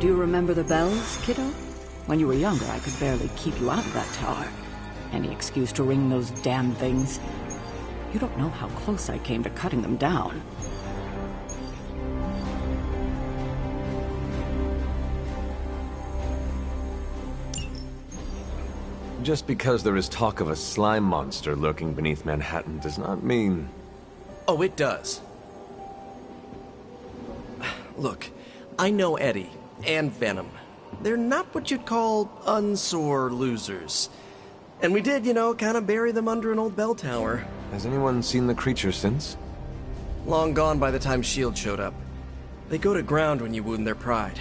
Do you remember the bells, kiddo? When you were younger, I could barely keep you out of that tower. Any excuse to ring those damn things. You don't know how close I came to cutting them down. Just because there is talk of a slime monster lurking beneath Manhattan does not mean... Oh, it does. Look, I know Eddie and Venom. They're not what you'd call unsore losers. And we did, kind of bury them under an old bell tower. Has anyone seen the creature since? Long gone by the time S.H.I.E.L.D. showed up. They go to ground when you wound their pride.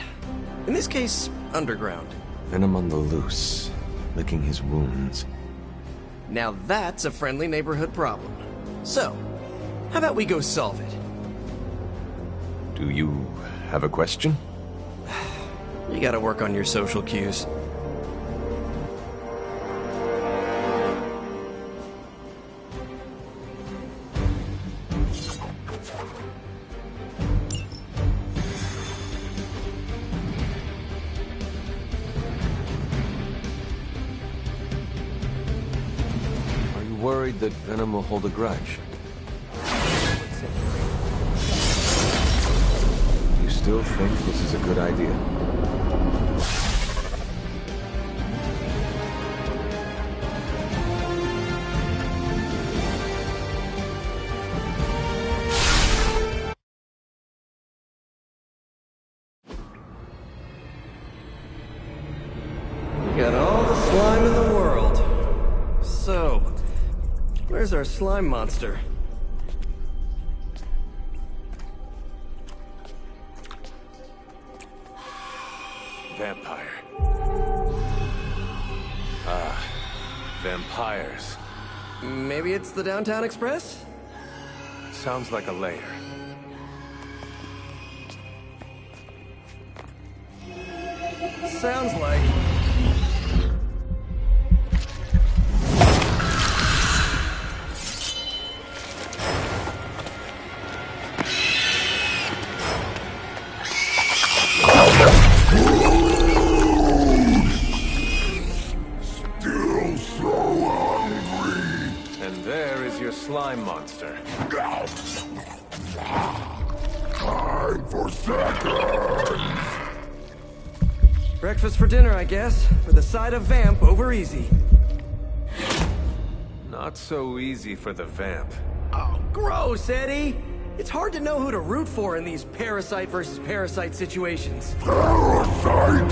In this case, underground. Venom on the loose, licking his wounds. Now that's a friendly neighborhood problem. So, how about we go solve it? Do you have a question? You gotta work on your social cues. Are you worried that Venom will hold a grudge? You still think this is a good idea? Got all the slime in the world. So, where's our slime monster? Vampire. Vampires. Maybe it's the Downtown Express? Sounds like a lair. Sounds like... Still so hungry. And there is your slime monster. Time for seconds. Breakfast for dinner, I guess, with a side of vamp over easy. Not so easy for the vamp. Oh, gross, Eddie! It's hard to know who to root for in these parasite versus parasite situations. Parasite.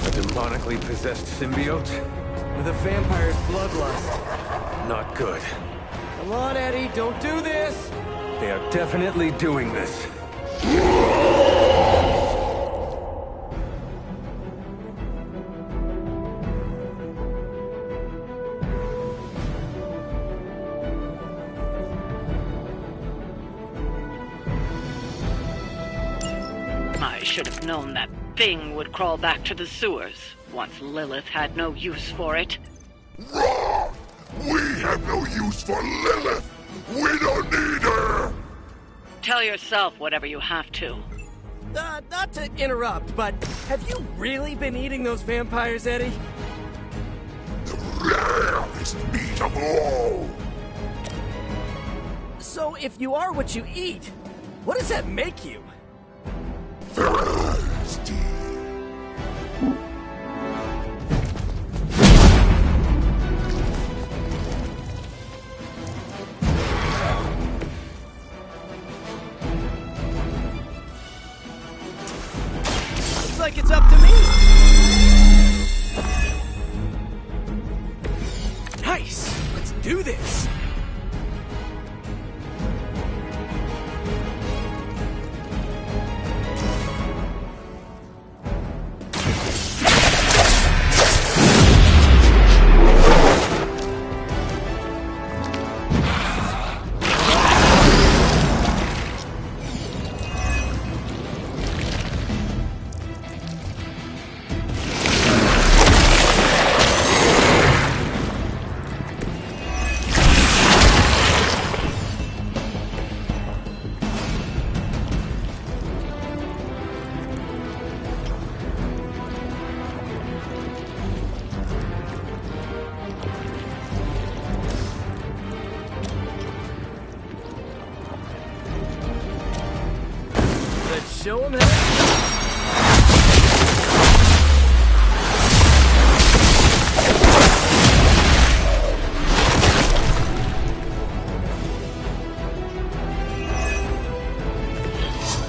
A demonically possessed symbiote? With a vampire's bloodlust. Not good. Come on, Eddie, don't do this! They are definitely doing this. I should have known that thing would crawl back to the sewers once Lilith had no use for it. Wrong! We have no use for Lilith! We don't need her! Tell yourself whatever you have to. Not to interrupt, but have you really been eating those vampires, Eddie? The rarest meat of all! So if you are what you eat, what does that make you? Thirsty. Looks like it's up to me. Nice! Let's do this! show him how.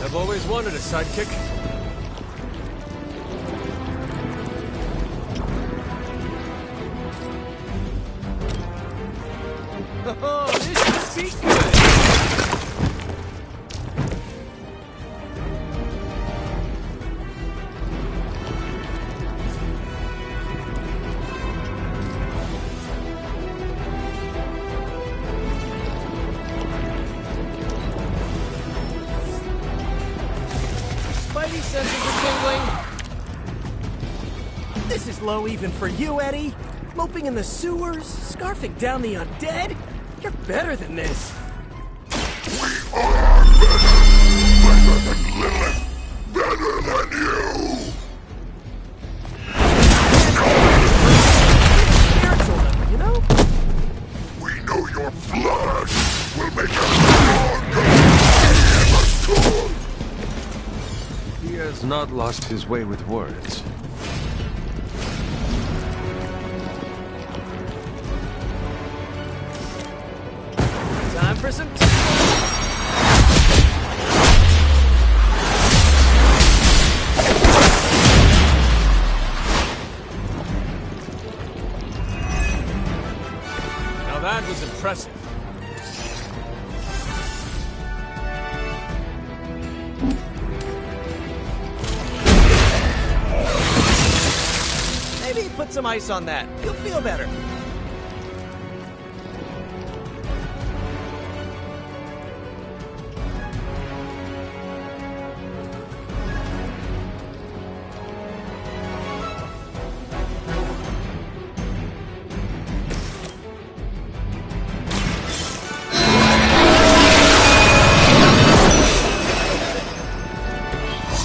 I've always wanted a sidekick. Oh, this should be good. Spidey senses are tingling. This is low even for you, Eddie. Moping in the sewers, scarfing down the undead. You're better than this. We are Venom! Better than Lilith! Better than you! Spiritual level, you know? We know your blood will make us stronger than we ever could! He has not lost his way with words. Time for some Now that was impressive. Maybe put some ice on that. You'll feel better.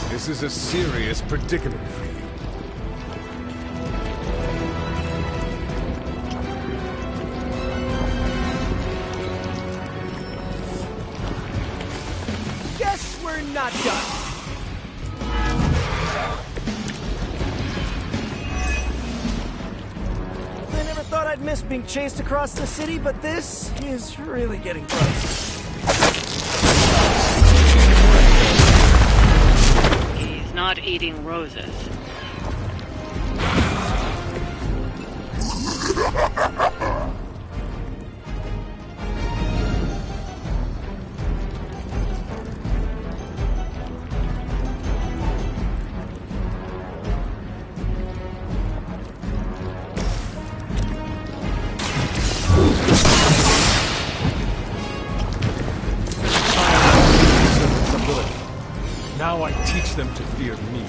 This is a serious predicament for you. Guess we're not done. I never thought I'd miss being chased across the city, but this is really getting close. He's not eating roses. Now I teach them to fear me.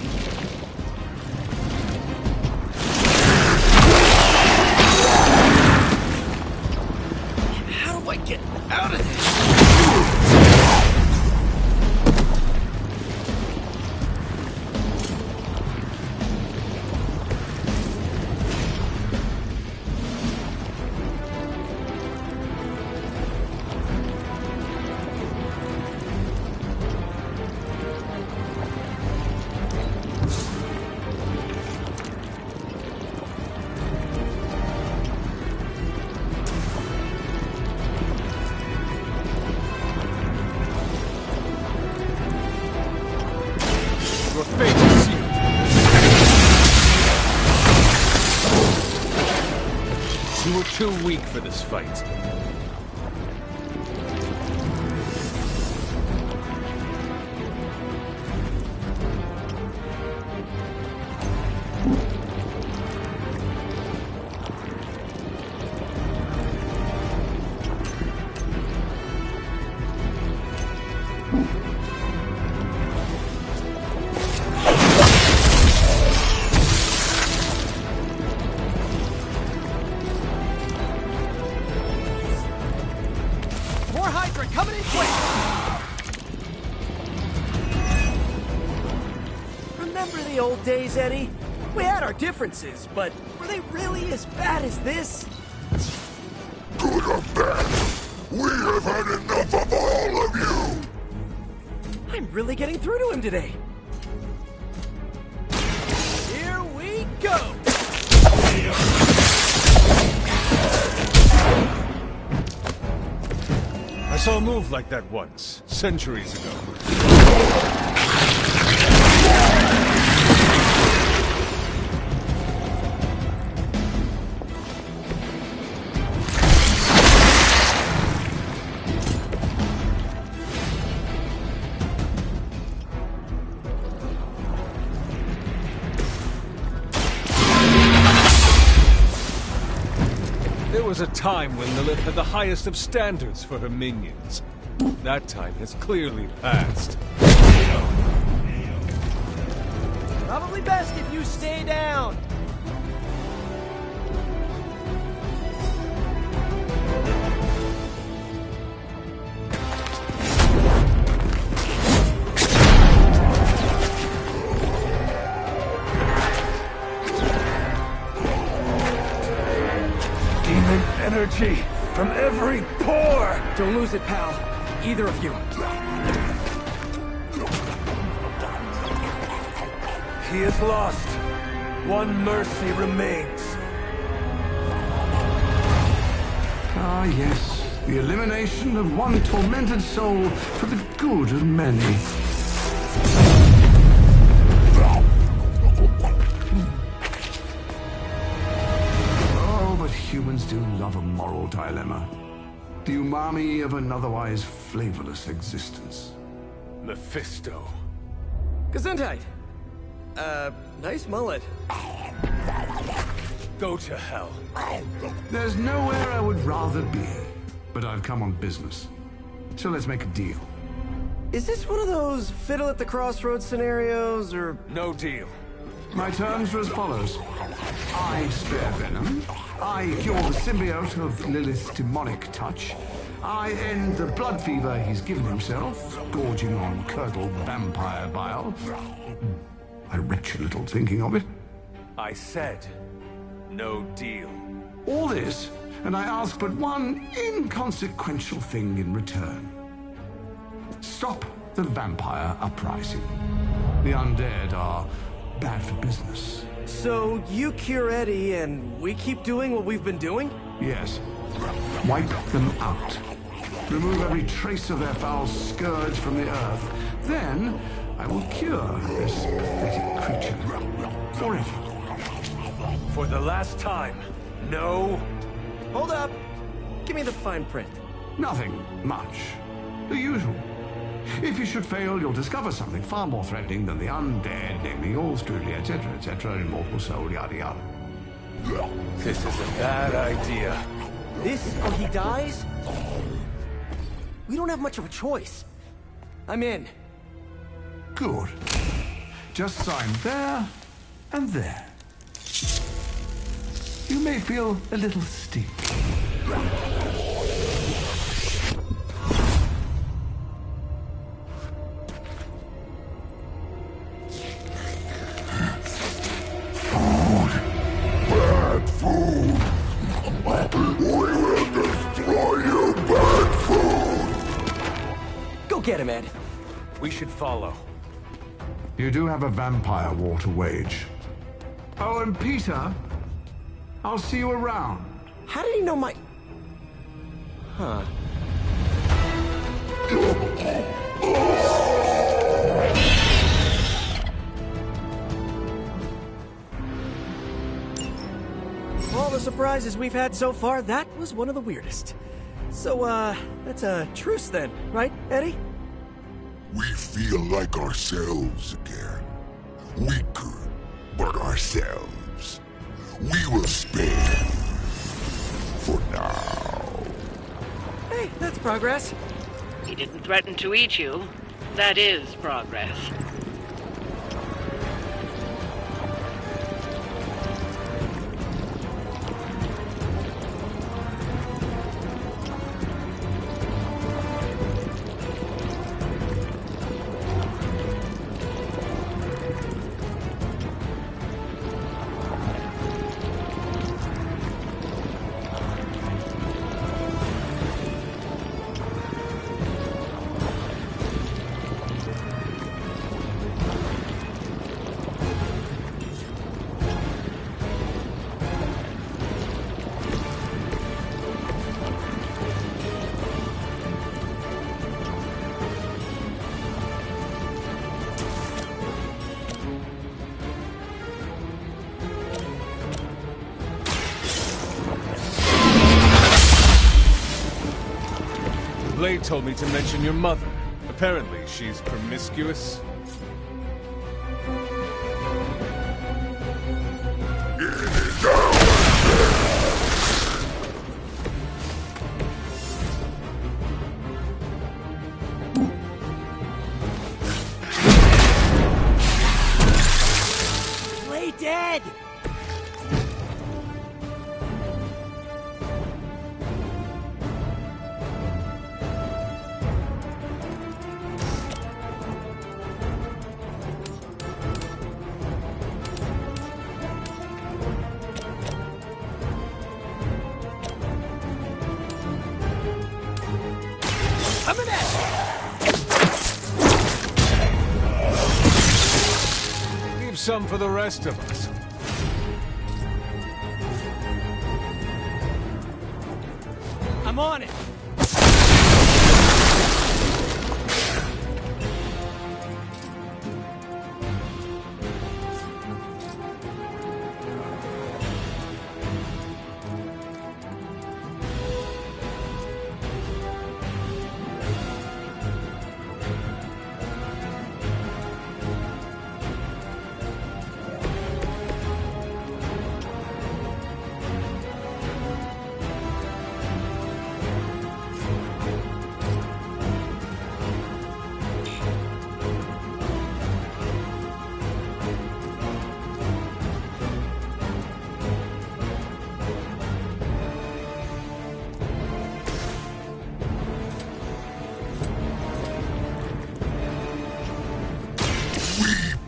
How do I get out of this? Your fate is sealed. You were too weak for this fight. More Hydra coming in quick! Remember the old days, Eddie? We had our differences, but were they really as bad as this? Good or bad, we have had enough of all of you! I'm really getting through to him today. Here we go! I saw a move like that once, centuries ago. There was a time when Lilith had the highest of standards for her minions. That time has clearly passed. Probably best if you stay down. Demon energy from every pore! Don't lose it, pal. Either of you. He is lost. One mercy remains. Ah, yes. The elimination of one tormented soul for the good of many. Oh, but humans do love a moral dilemma. The umami of an otherwise flavorless existence. Mephisto. Gesundheit. Nice mullet. Go to hell. There's nowhere I would rather be, but I've come on business. So let's make a deal. Is this one of those fiddle at the crossroads scenarios, or... No deal. My terms are as follows. I spare Venom. I cure the symbiote of Lilith's demonic touch. I end the blood fever he's given himself, gorging on curdled vampire bile. I retch a little thinking of it. I said, no deal. All this, and I ask but one inconsequential thing in return. Stop the vampire uprising. The undead are bad for business. So you cure Eddie, and we keep doing what we've been doing? Yes. Wipe them out. Remove every trace of their foul scourge from the earth. Then I will cure this pathetic creature forever. For the last time, no. Hold up. Give me the fine print. Nothing much. The usual. If you should fail, you'll discover something far more threatening than the undead, namely yours truly, etc., immortal soul, yada yada. This is a bad idea. This, or he dies? We don't have much of a choice. I'm in. Good. Just sign there and there. You may feel a little sting. Bad food! We will destroy you, bad food! Go get him, Ed. We should follow. You do have a vampire war to wage. Oh, and Peter, I'll see you around. How did he know my... Huh. Of all the surprises we've had so far, that was one of the weirdest. So, that's a truce then, right, Eddie? We feel like ourselves again. Weaker, but ourselves. We will spare you. For now. Hey, that's progress. He didn't threaten to eat you. That is progress. Blade told me to mention your mother. Apparently, she's promiscuous. Play dead! Coming at Leave some for the rest of us. I'm on it!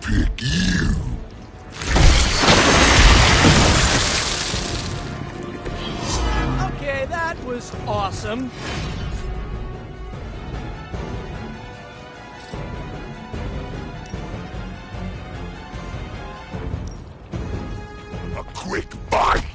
Pick you. Okay, that was awesome. A quick bite.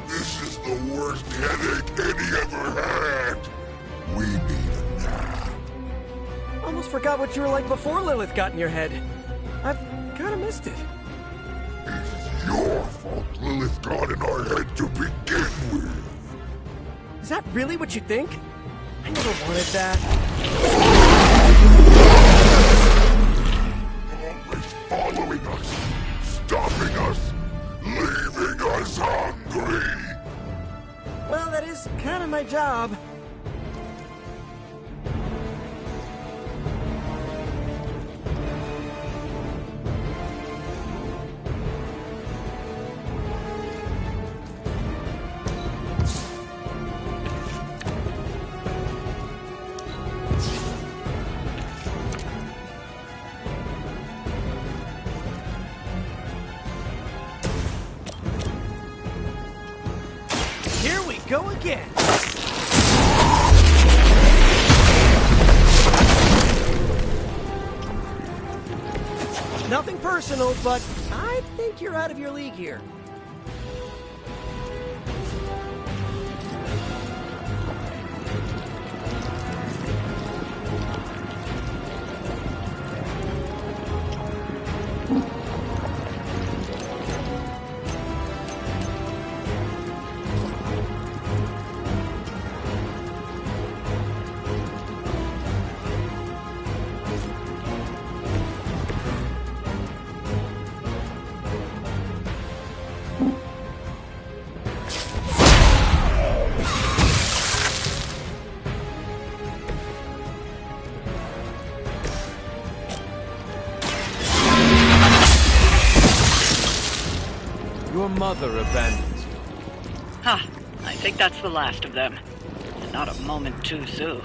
This is the worst headache Eddie ever had. We need a nap. Almost forgot what you were like before Lilith got in your head. I've kind of missed it. It's your fault Lilith got in our head to begin with. Is that really what you think? I never wanted that. Always following us, stopping us, leaving us hungry. Well, that is kind of my job. Here we go again. Nothing personal, but I think you're out of your league here. Your mother abandons you. Ha! I think that's the last of them. And not a moment too soon.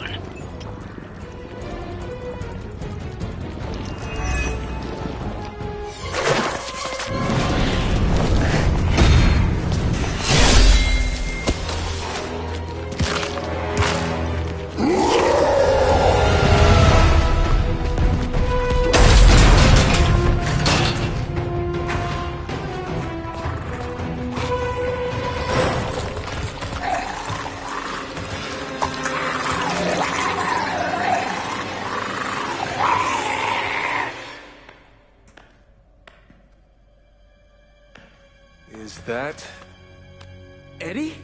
Is that... Eddie?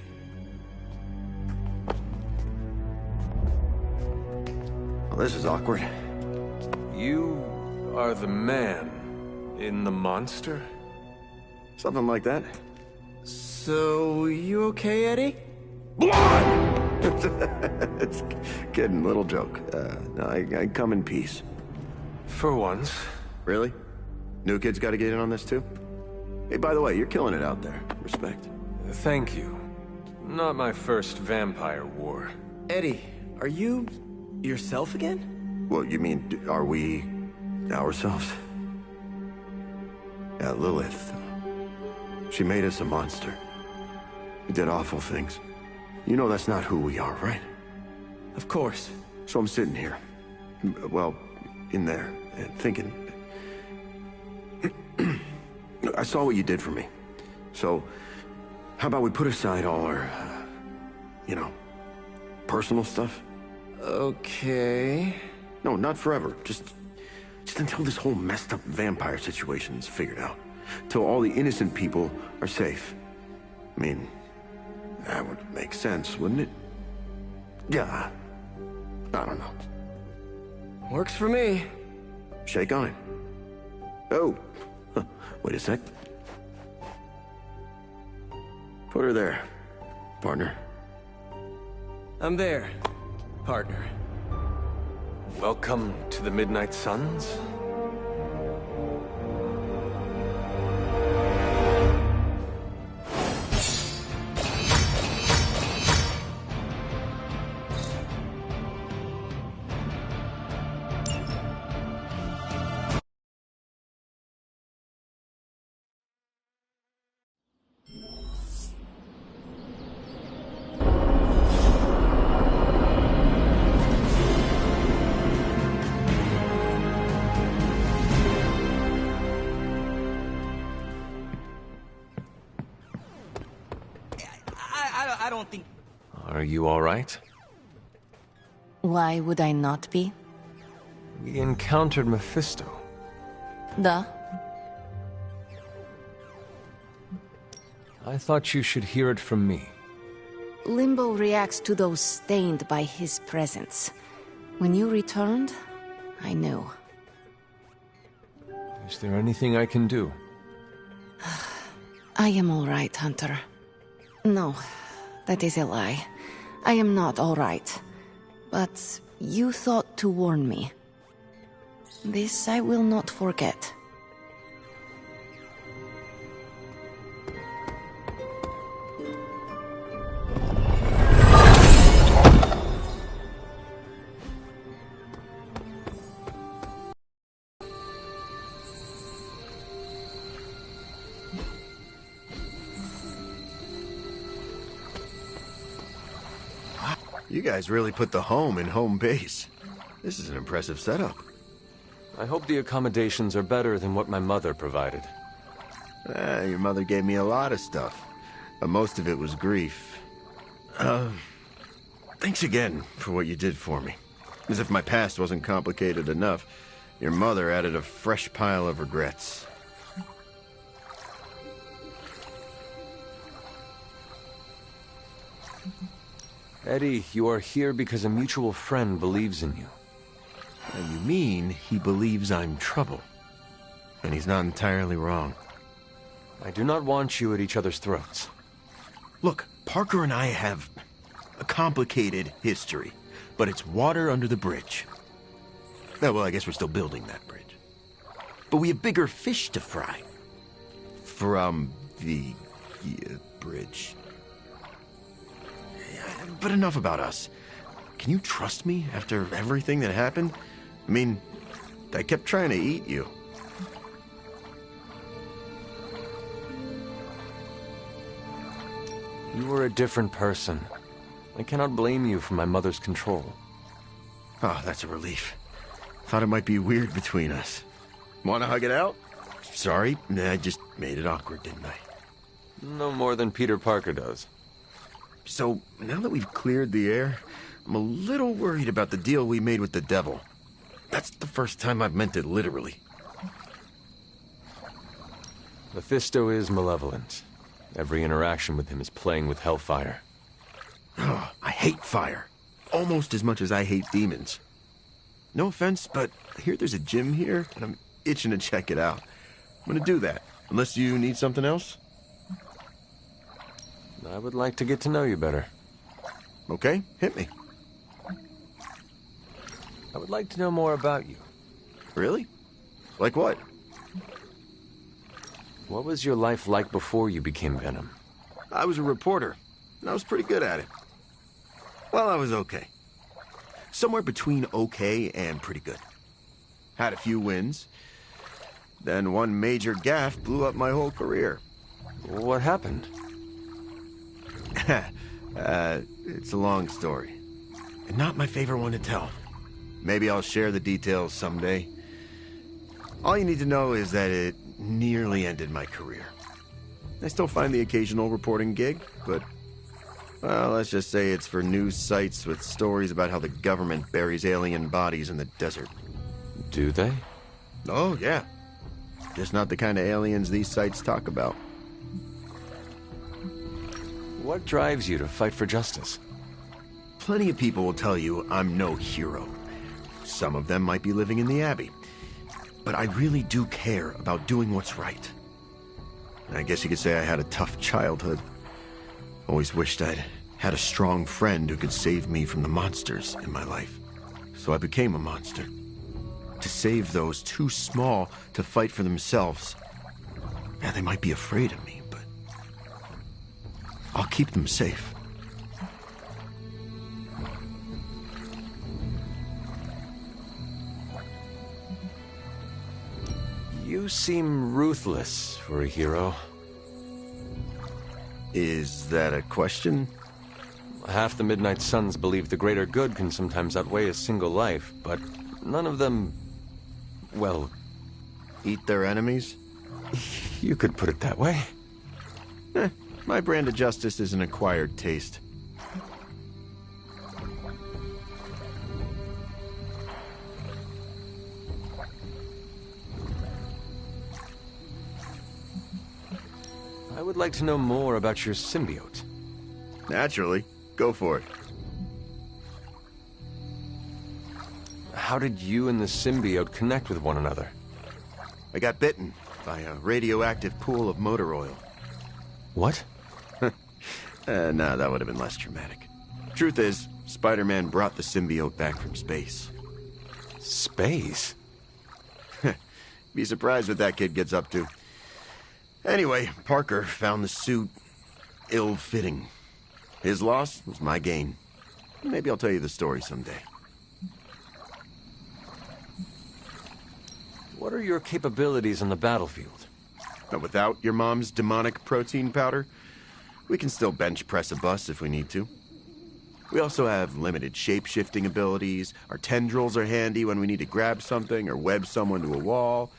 Well, this is awkward. You are the man in the monster? Something like that. So, you okay, Eddie? Blood! It's kidding, little joke. No, I come in peace. For once. Really? New kids gotta get in on this too? Hey, by the way, you're killing it out there. Respect. Thank you. Not my first vampire war. Eddie, are you yourself again? Well, you mean, are we ourselves? Yeah, Lilith. She made us a monster. We did awful things. You know that's not who we are, right? Of course. So I'm sitting here. Well, in there, and thinking... I saw what you did for me. So, how about we put aside all our, you know, personal stuff? Okay... No, not forever. Just until this whole messed up vampire situation's figured out. Till all the innocent people are safe. I mean, that would make sense, wouldn't it? Yeah. I don't know. Works for me. Shake on it. Oh. Wait a sec. Put her there, partner. I'm there, partner. Welcome to the Midnight Suns? I don't think... Are you all right? Why would I not be? We encountered Mephisto. Duh. I thought you should hear it from me. Limbo reacts to those stained by his presence. When you returned, I knew. Is there anything I can do? I am all right, Hunter. No, that is a lie. I am not all right. But you thought to warn me. This I will not forget. You guys really put the home in home base. This is an impressive setup. I hope the accommodations are better than what my mother provided. Your mother gave me a lot of stuff. But most of it was grief. Thanks again for what you did for me. As if my past wasn't complicated enough, your mother added a fresh pile of regrets. Eddie, you are here because a mutual friend believes in you. And you mean he believes I'm trouble. And he's not entirely wrong. I do not want you at each other's throats. Look, Parker and I have a complicated history, but it's water under the bridge. Oh, well, I guess we're still building that bridge. But we have bigger fish to fry. From the bridge. But enough about us. Can you trust me after everything that happened? I mean, I kept trying to eat you. You were a different person. I cannot blame you for my mother's control. Oh, that's a relief. Thought it might be weird between us. Want to hug it out? Sorry, I just made it awkward, didn't I? No more than Peter Parker does. So, now that we've cleared the air, I'm a little worried about the deal we made with the devil. That's the first time I've meant it literally. Mephisto is malevolent. Every interaction with him is playing with hellfire. Oh, I hate fire. Almost as much as I hate demons. No offense, but I hear there's a gym here, and I'm itching to check it out. I'm gonna do that, unless you need something else. I would like to get to know you better. Okay, hit me. I would like to know more about you. Really? Like what? What was your life like before you became Venom? I was a reporter, and I was pretty good at it. Well, I was okay. Somewhere between okay and pretty good. Had a few wins. Then one major gaffe blew up my whole career. What happened? It's a long story. And not my favorite one to tell. Maybe I'll share the details someday. All you need to know is that it nearly ended my career. I still find the occasional reporting gig, but, well, let's just say it's for news sites with stories about how the government buries alien bodies in the desert. Do they? Oh, yeah. Just not the kind of aliens these sites talk about. What drives you to fight for justice? Plenty of people will tell you I'm no hero. Some of them might be living in the Abbey. But I really do care about doing what's right. I guess you could say I had a tough childhood. Always wished I'd had a strong friend who could save me from the monsters in my life. So I became a monster. To save those too small to fight for themselves. Yeah, they might be afraid of me, but I'll keep them safe. You seem ruthless for a hero. Is that a question? Half the Midnight Suns believe the greater good can sometimes outweigh a single life, but none of them, well... Eat their enemies? You could put it that way. My brand of justice is an acquired taste. I would like to know more about your symbiote. Naturally. Go for it. How did you and the symbiote connect with one another? I got bitten by a radioactive pool of motor oil. What? No, that would have been less dramatic. Truth is, Spider-Man brought the symbiote back from space. Space? Be surprised what that kid gets up to. Anyway, Parker found the suit ill-fitting. His loss was my gain. Maybe I'll tell you the story someday. What are your capabilities on the battlefield? But without your mom's demonic protein powder, we can still bench press a bus if we need to. We also have limited shape-shifting abilities. Our tendrils are handy when we need to grab something or web someone to a wall.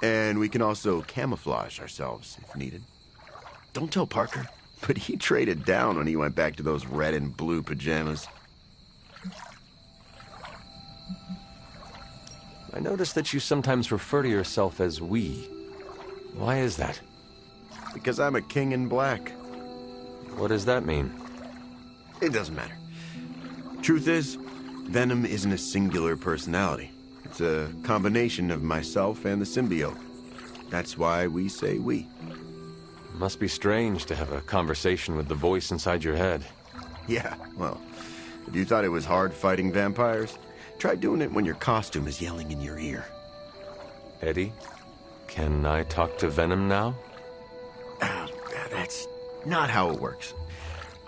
And we can also camouflage ourselves if needed. Don't tell Parker, but he traded down when he went back to those red and blue pajamas. I noticed that you sometimes refer to yourself as we. Why is that? Because I'm a king in black. What does that mean? It doesn't matter. Truth is, Venom isn't a singular personality. It's a combination of myself and the symbiote. That's why we say we. Must be strange to have a conversation with the voice inside your head. Yeah, well, if you thought it was hard fighting vampires, try doing it when your costume is yelling in your ear. Eddie, can I talk to Venom now? That's not how it works.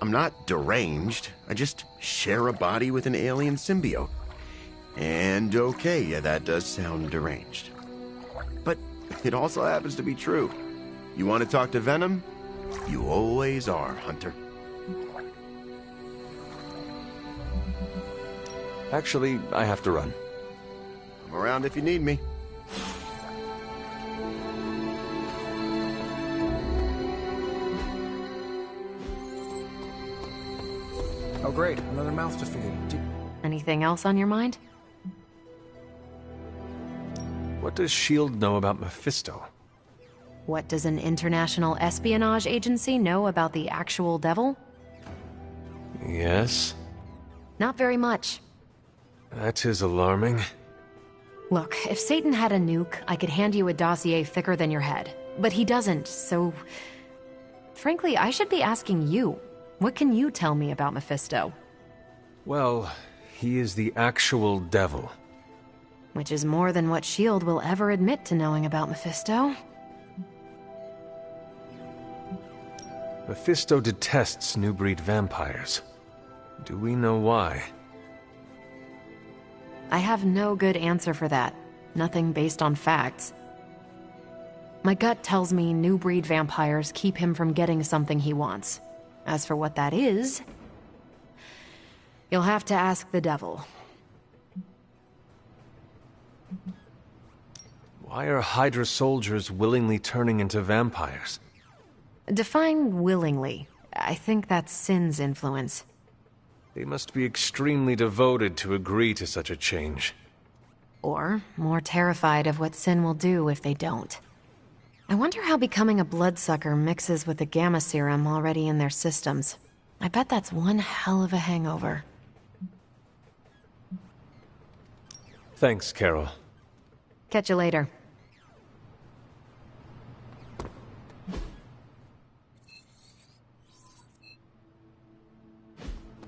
I'm not deranged. I just share a body with an alien symbiote. And okay, yeah, that does sound deranged. But it also happens to be true. You want to talk to Venom? You always are, Hunter. Actually, I have to run. I'm around if you need me. Oh great, another mouth to feed. Anything else on your mind? What does S.H.I.E.L.D. know about Mephisto? What does an international espionage agency know about the actual devil? Yes? Not very much. That is alarming. Look, if Satan had a nuke, I could hand you a dossier thicker than your head. But he doesn't, so... Frankly, I should be asking you. What can you tell me about Mephisto? Well, he is the actual devil. Which is more than what S.H.I.E.L.D. will ever admit to knowing about Mephisto. Mephisto detests new breed vampires. Do we know why? I have no good answer for that. Nothing based on facts. My gut tells me new breed vampires keep him from getting something he wants. As for what that is, you'll have to ask the devil. Why are Hydra soldiers willingly turning into vampires? Define willingly. I think that's Sin's influence. They must be extremely devoted to agree to such a change. Or more terrified of what Sin will do if they don't. I wonder how becoming a bloodsucker mixes with the gamma serum already in their systems. I bet that's one hell of a hangover. Thanks, Carol. Catch you later.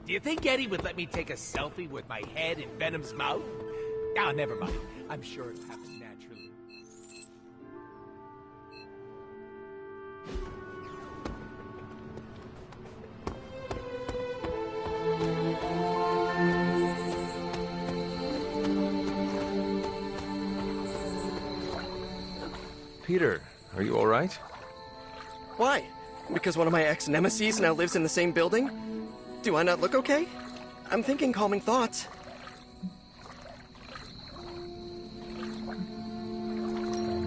Do you think Eddie would let me take a selfie with my head in Venom's mouth? Ah, never mind. I'm sure it'll happen naturally. Peter, are you all right? Why? Because one of my ex-nemesis now lives in the same building? Do I not look okay? I'm thinking calming thoughts.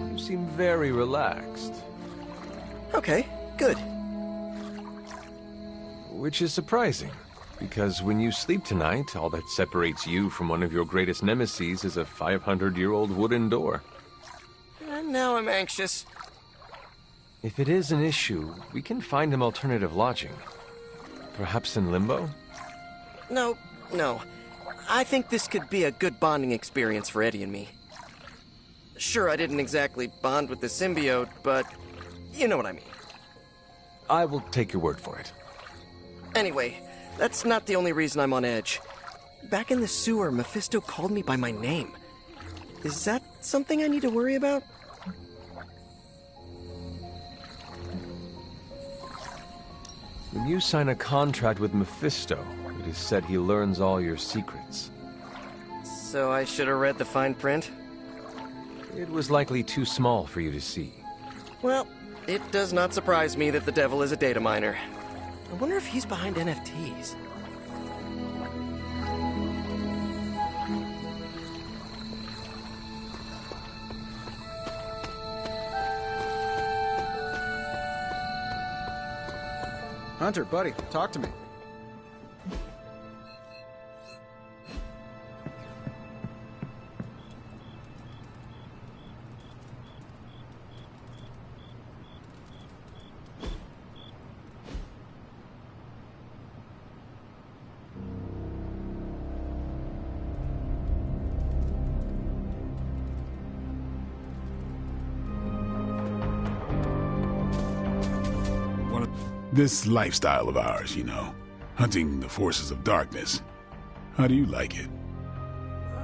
You seem very relaxed. Okay, good. Which is surprising, because when you sleep tonight, all that separates you from one of your greatest nemeses is a 500-year-old wooden door. And now I'm anxious. If it is an issue, we can find him alternative lodging. Perhaps in Limbo? No. I think this could be a good bonding experience for Eddie and me. Sure, I didn't exactly bond with the symbiote, but you know what I mean. I will take your word for it. Anyway, that's not the only reason I'm on edge. Back in the sewer, Mephisto called me by my name. Is that something I need to worry about? When you sign a contract with Mephisto, it is said he learns all your secrets. So I should have read the fine print? It was likely too small for you to see. Well, it does not surprise me that the devil is a data miner. I wonder if he's behind NFTs. Hunter, buddy, talk to me. This lifestyle of ours, you know, hunting the forces of darkness. How do you like it?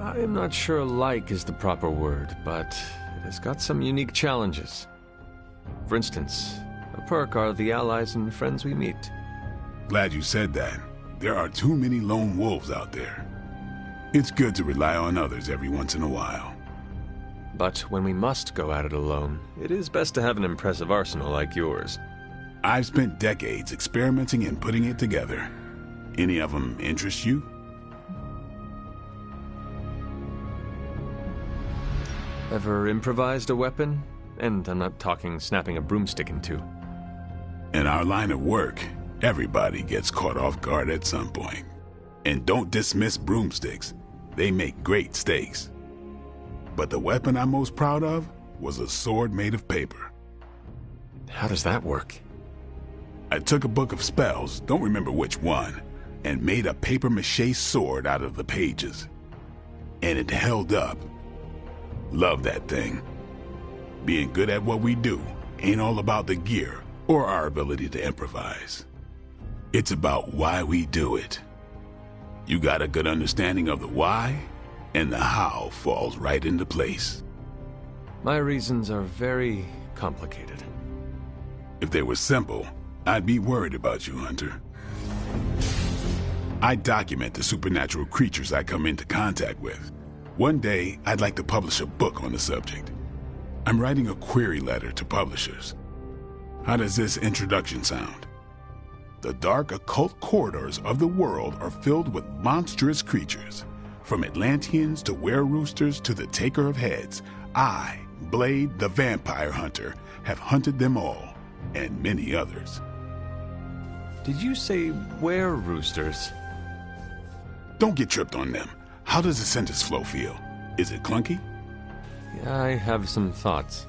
I'm not sure like is the proper word, but it has got some unique challenges. For instance, a perk are the allies and friends we meet. Glad you said that. There are too many lone wolves out there. It's good to rely on others every once in a while. But when we must go at it alone, it is best to have an impressive arsenal like yours. I've spent decades experimenting and putting it together. Any of them interest you? Ever improvised a weapon? And I'm not talking snapping a broomstick in two. In our line of work, everybody gets caught off guard at some point. And don't dismiss broomsticks. They make great steaks. But the weapon I'm most proud of was a sword made of paper. How does that work? I took a book of spells, don't remember which one, and made a papier-mâché sword out of the pages. And it held up. Love that thing. Being good at what we do ain't all about the gear or our ability to improvise. It's about why we do it. You got a good understanding of the why, and the how falls right into place. My reasons are very complicated. If they were simple, I'd be worried about you, Hunter. I document the supernatural creatures I come into contact with. One day, I'd like to publish a book on the subject. I'm writing a query letter to publishers. How does this introduction sound? The dark occult corridors of the world are filled with monstrous creatures. From Atlanteans to were-roosters to the Taker of Heads, I, Blade the Vampire Hunter, have hunted them all, and many others. Did you say were-roosters? Don't get tripped on them. How does the sentence flow feel? Is it clunky? Yeah, I have some thoughts.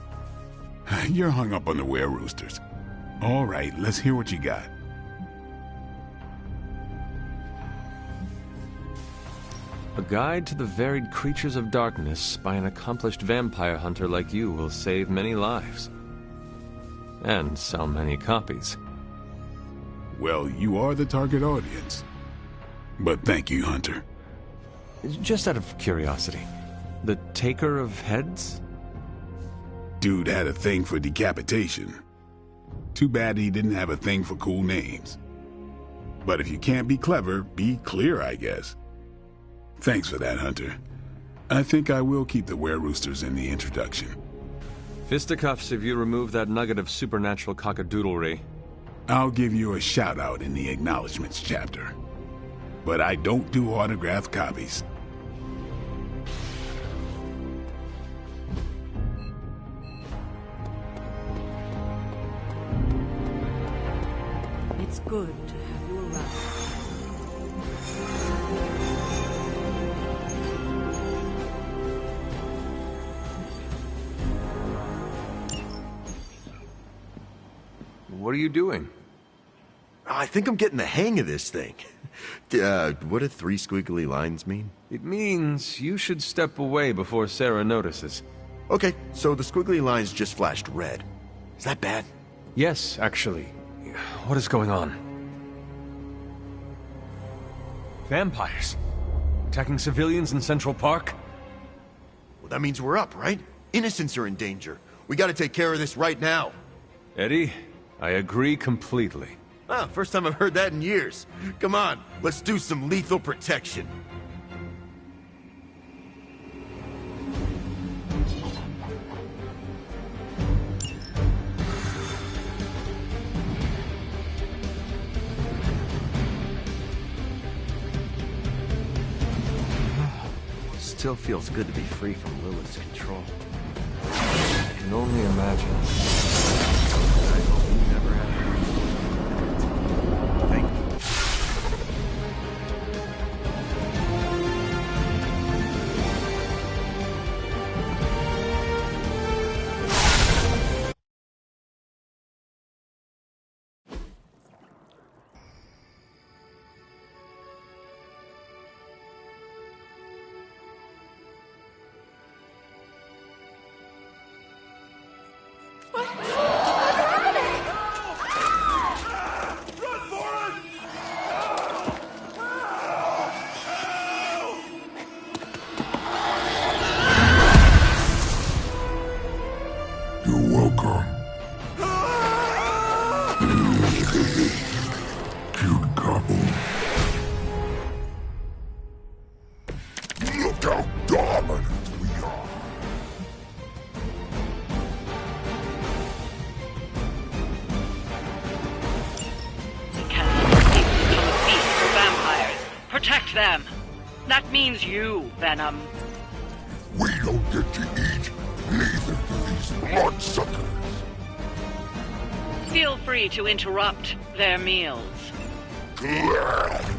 You're hung up on the were-roosters. All right, let's hear what you got. A guide to the varied creatures of darkness by an accomplished vampire hunter like you will save many lives. And sell many copies. Well, you are the target audience. But thank you, Hunter. Just out of curiosity, the Taker of Heads? Dude had a thing for decapitation. Too bad he didn't have a thing for cool names. But if you can't be clever, be clear, I guess. Thanks for that, Hunter. I think I will keep the were-roosters in the introduction. Fisticuffs if you remove that nugget of supernatural cockadoodlery. I'll give you a shout-out in the acknowledgments chapter. But I don't do autographed copies. It's good to have you around. What are you doing? I think I'm getting the hang of this thing. What do 3 squiggly lines mean? It means you should step away before Sarah notices. Okay, so the squiggly lines just flashed red. Is that bad? Yes, actually. What is going on? Vampires? Attacking civilians in Central Park? Well, that means we're up, right? Innocents are in danger. We gotta take care of this right now. Eddie, I agree completely. Ah, first time I've heard that in years. Come on, let's do some lethal protection. Still feels good to be free from Lilith's control. I can only imagine. I hope you never have to. Thank you. Cute couple. Look how dominant we are. The castle seems to become a feast for vampires. Protect them. That means you, Venom. We don't get to eat, neither do these bloodsuckers. Feel free to interrupt their meals. Gladly.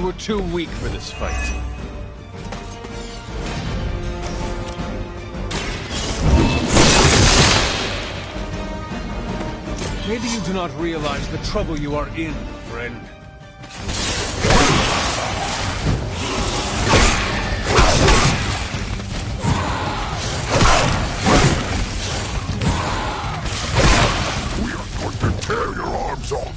You were too weak for this fight. Maybe you do not realize the trouble you are in, friend. We are going to tear your arms off.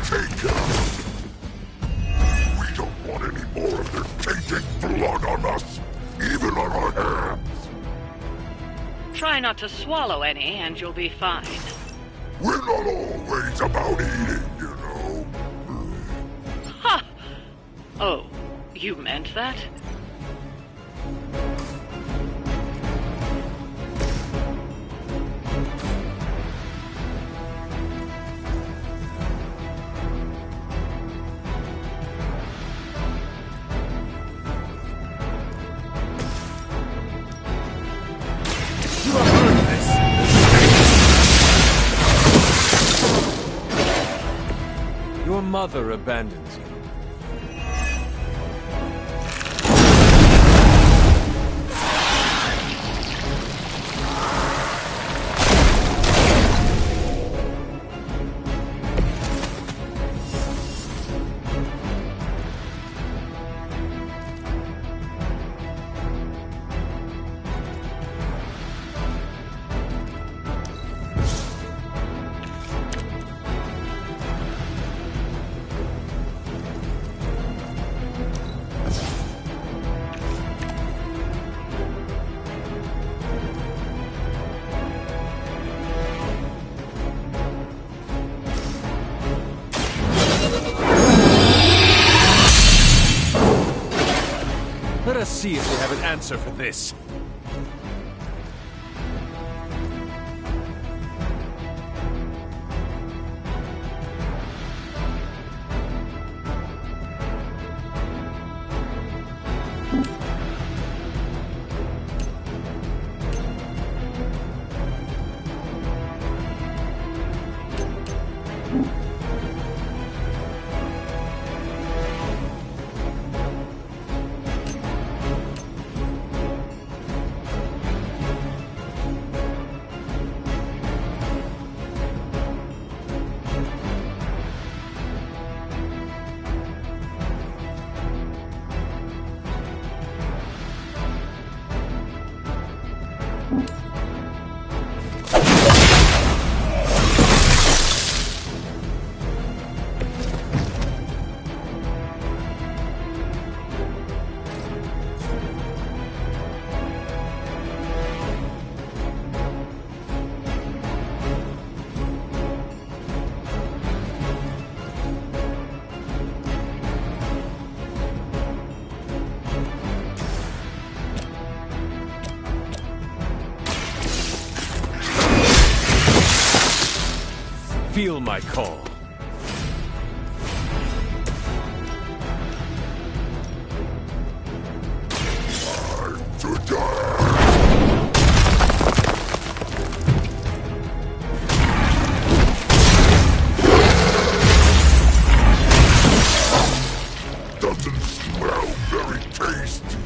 Take us. We don't want any more of their tainted blood on us, even on our hands. Try not to swallow any, and you'll be fine. We're not always about eating, you know. Ha! Oh, you meant that? Your mother abandons you. Let us see if we have an answer for this. Feel my call. To die. Doesn't smell very tasty.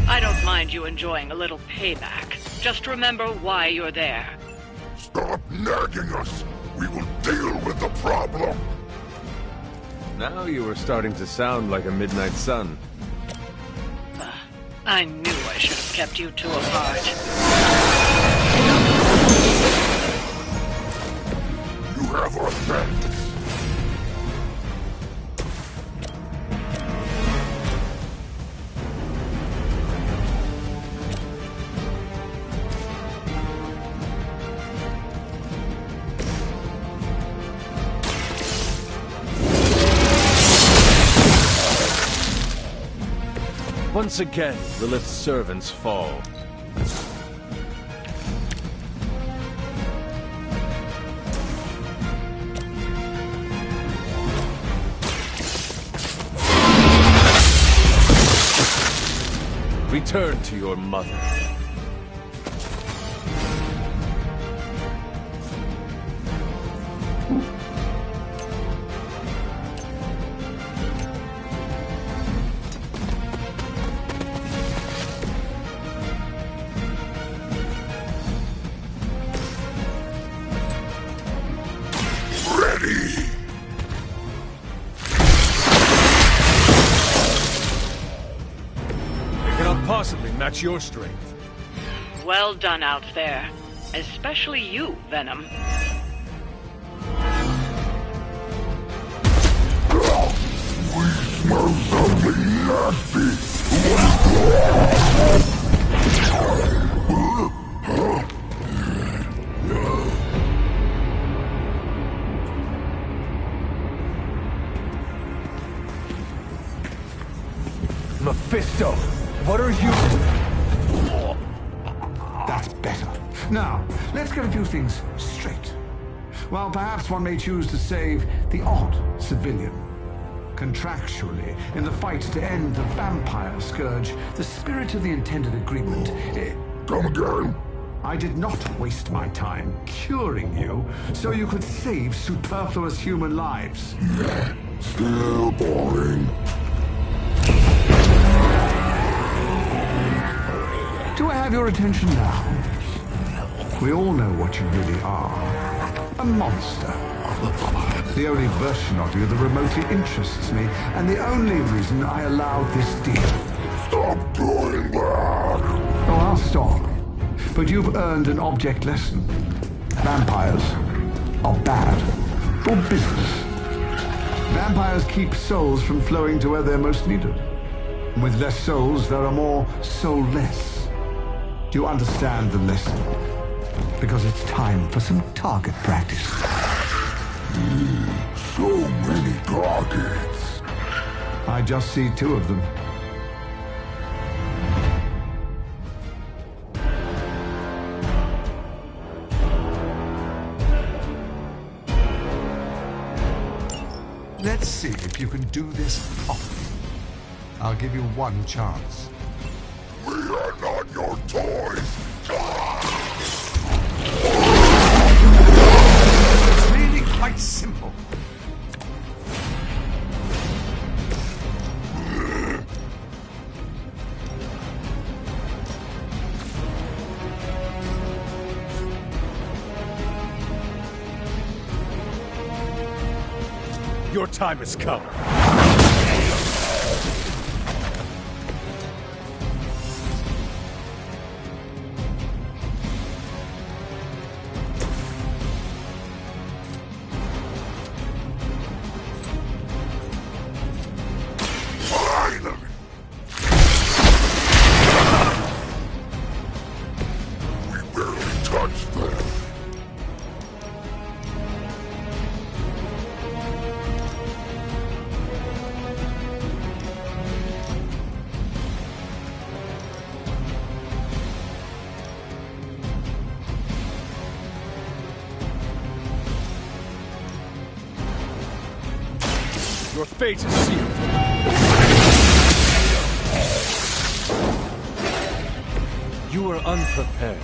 I don't mind you enjoying a little payback. Just remember why you're there. Stop nagging us. We will deal with the problem. Now you are starting to sound like a midnight sun. I knew I should have kept you two apart. You have our thanks. Once again, Lilith's servants fall. Return to your mother. Ready! Possibly match your strength. Well done out there. Especially you, Venom. We smell something nasty! Mephisto! What are you... That's better. Now, let's get a few things straight. Well, perhaps one may choose to save the odd civilian. Contractually, in the fight to end the vampire scourge, the spirit of the intended agreement... Come again? I did not waste my time curing you so you could save superfluous human lives. Still boring. Do I have your attention now? We all know what you really are. A monster. The only version of you that remotely interests me, and the only reason I allowed this deal. Stop doing that! Oh, I'll stop. But you've earned an object lesson. Vampires are bad for business. Vampires keep souls from flowing to where they're most needed. With less souls, there are more soulless. Do you understand the lesson? Because it's time for some target practice. So many targets. I just see two of them. Let's see if you can do this properly. I'll give you one chance. We are not your toys! It's really quite simple. Your time has come. Your fate is sealed. You are unprepared.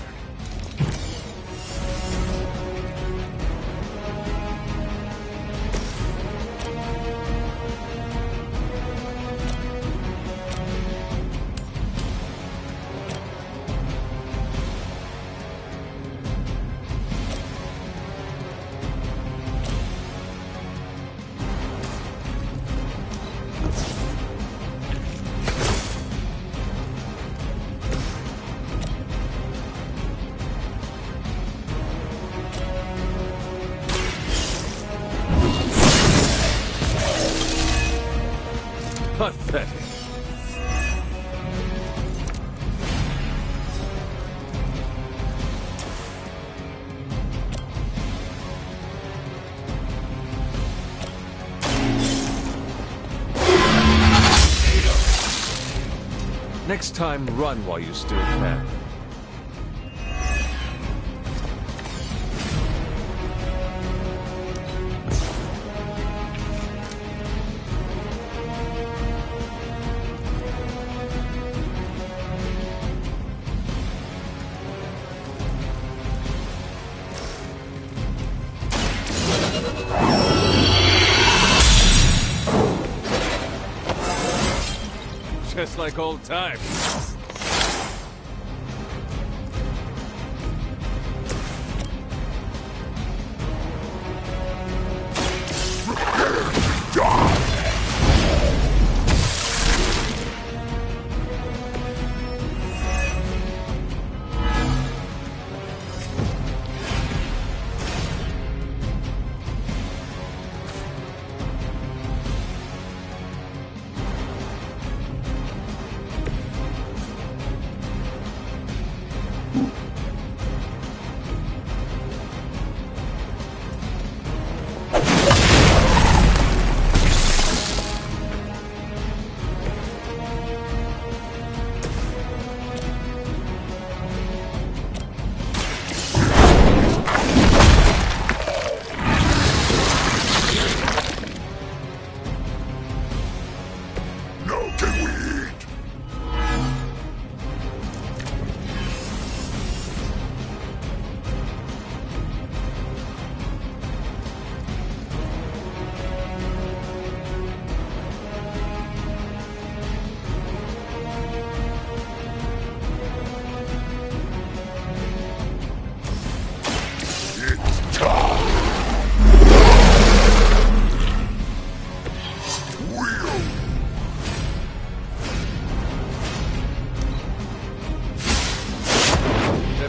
Pathetic. Next time, run while you still can. Just like old times.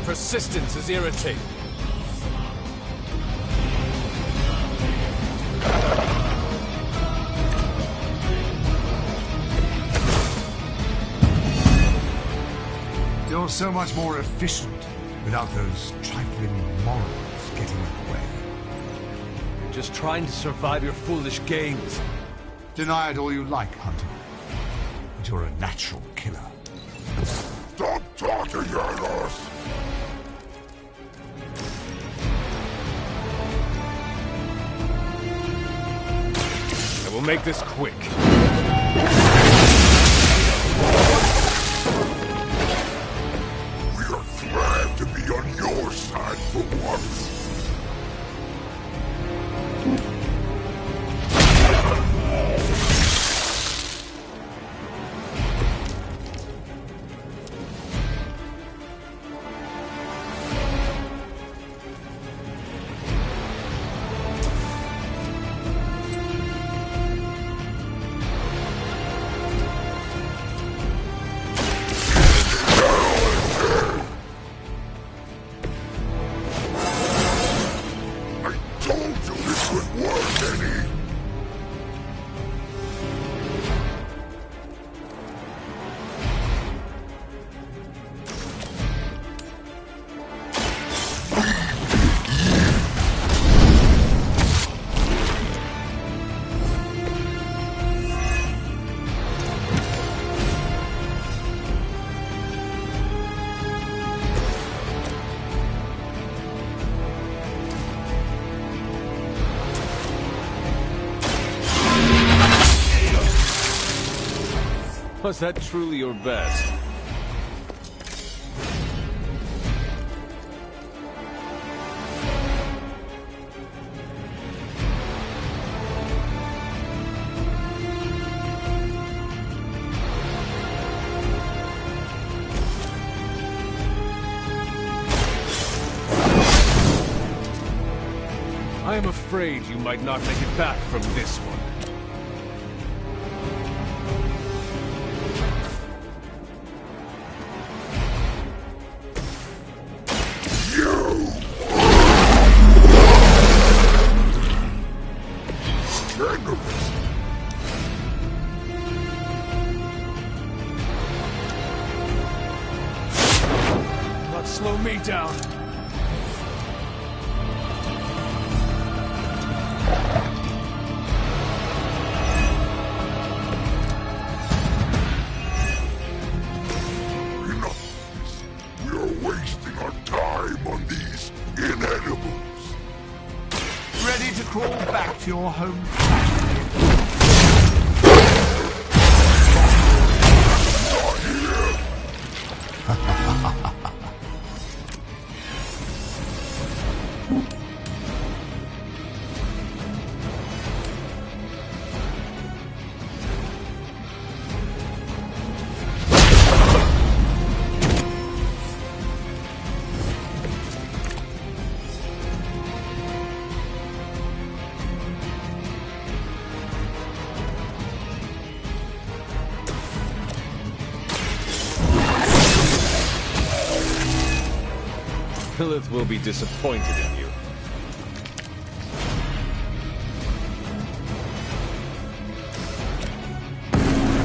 Persistence is irritating. You're so much more efficient without those trifling morals getting in the way. You're just trying to survive your foolish games. Deny it all you like, Hunter. But you're a natural killer. Stop talking at us! I will make this quick. We are glad to be on your side for once. Was that truly your best? I am afraid you might not make it back from this one. Not slow me down. Back to your home. Lilith will be disappointed in you.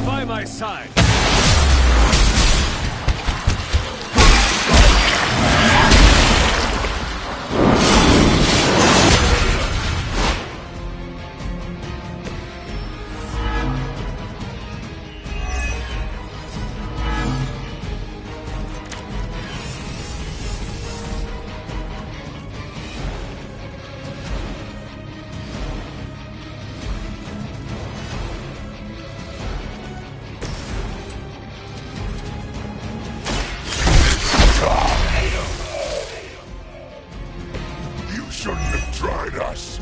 By my side! Shouldn't have tried us.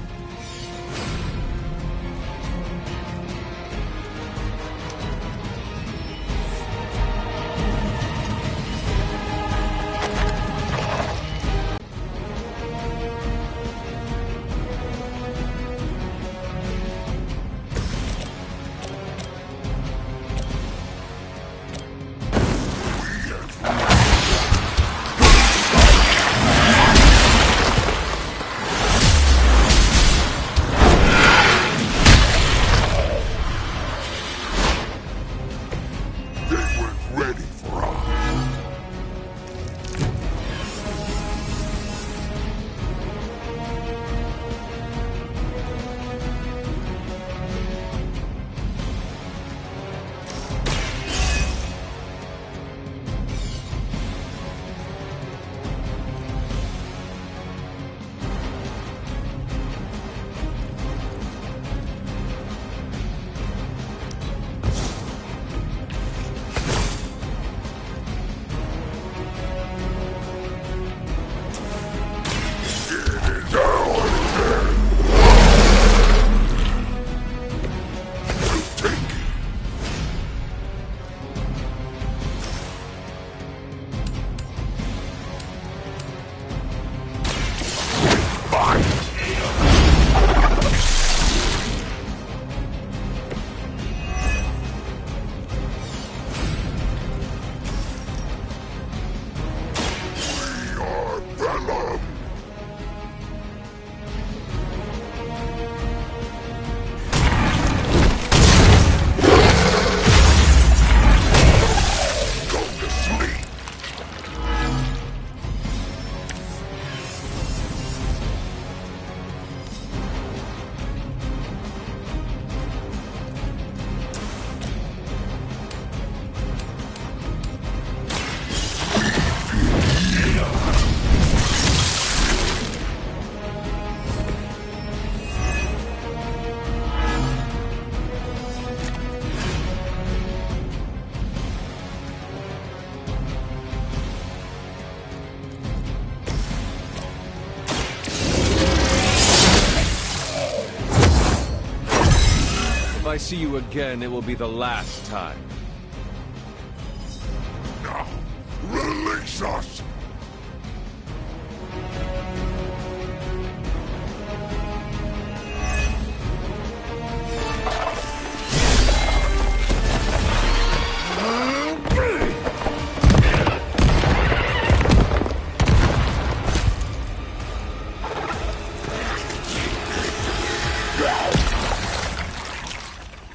If I see you again, it will be the last time. Now, release us!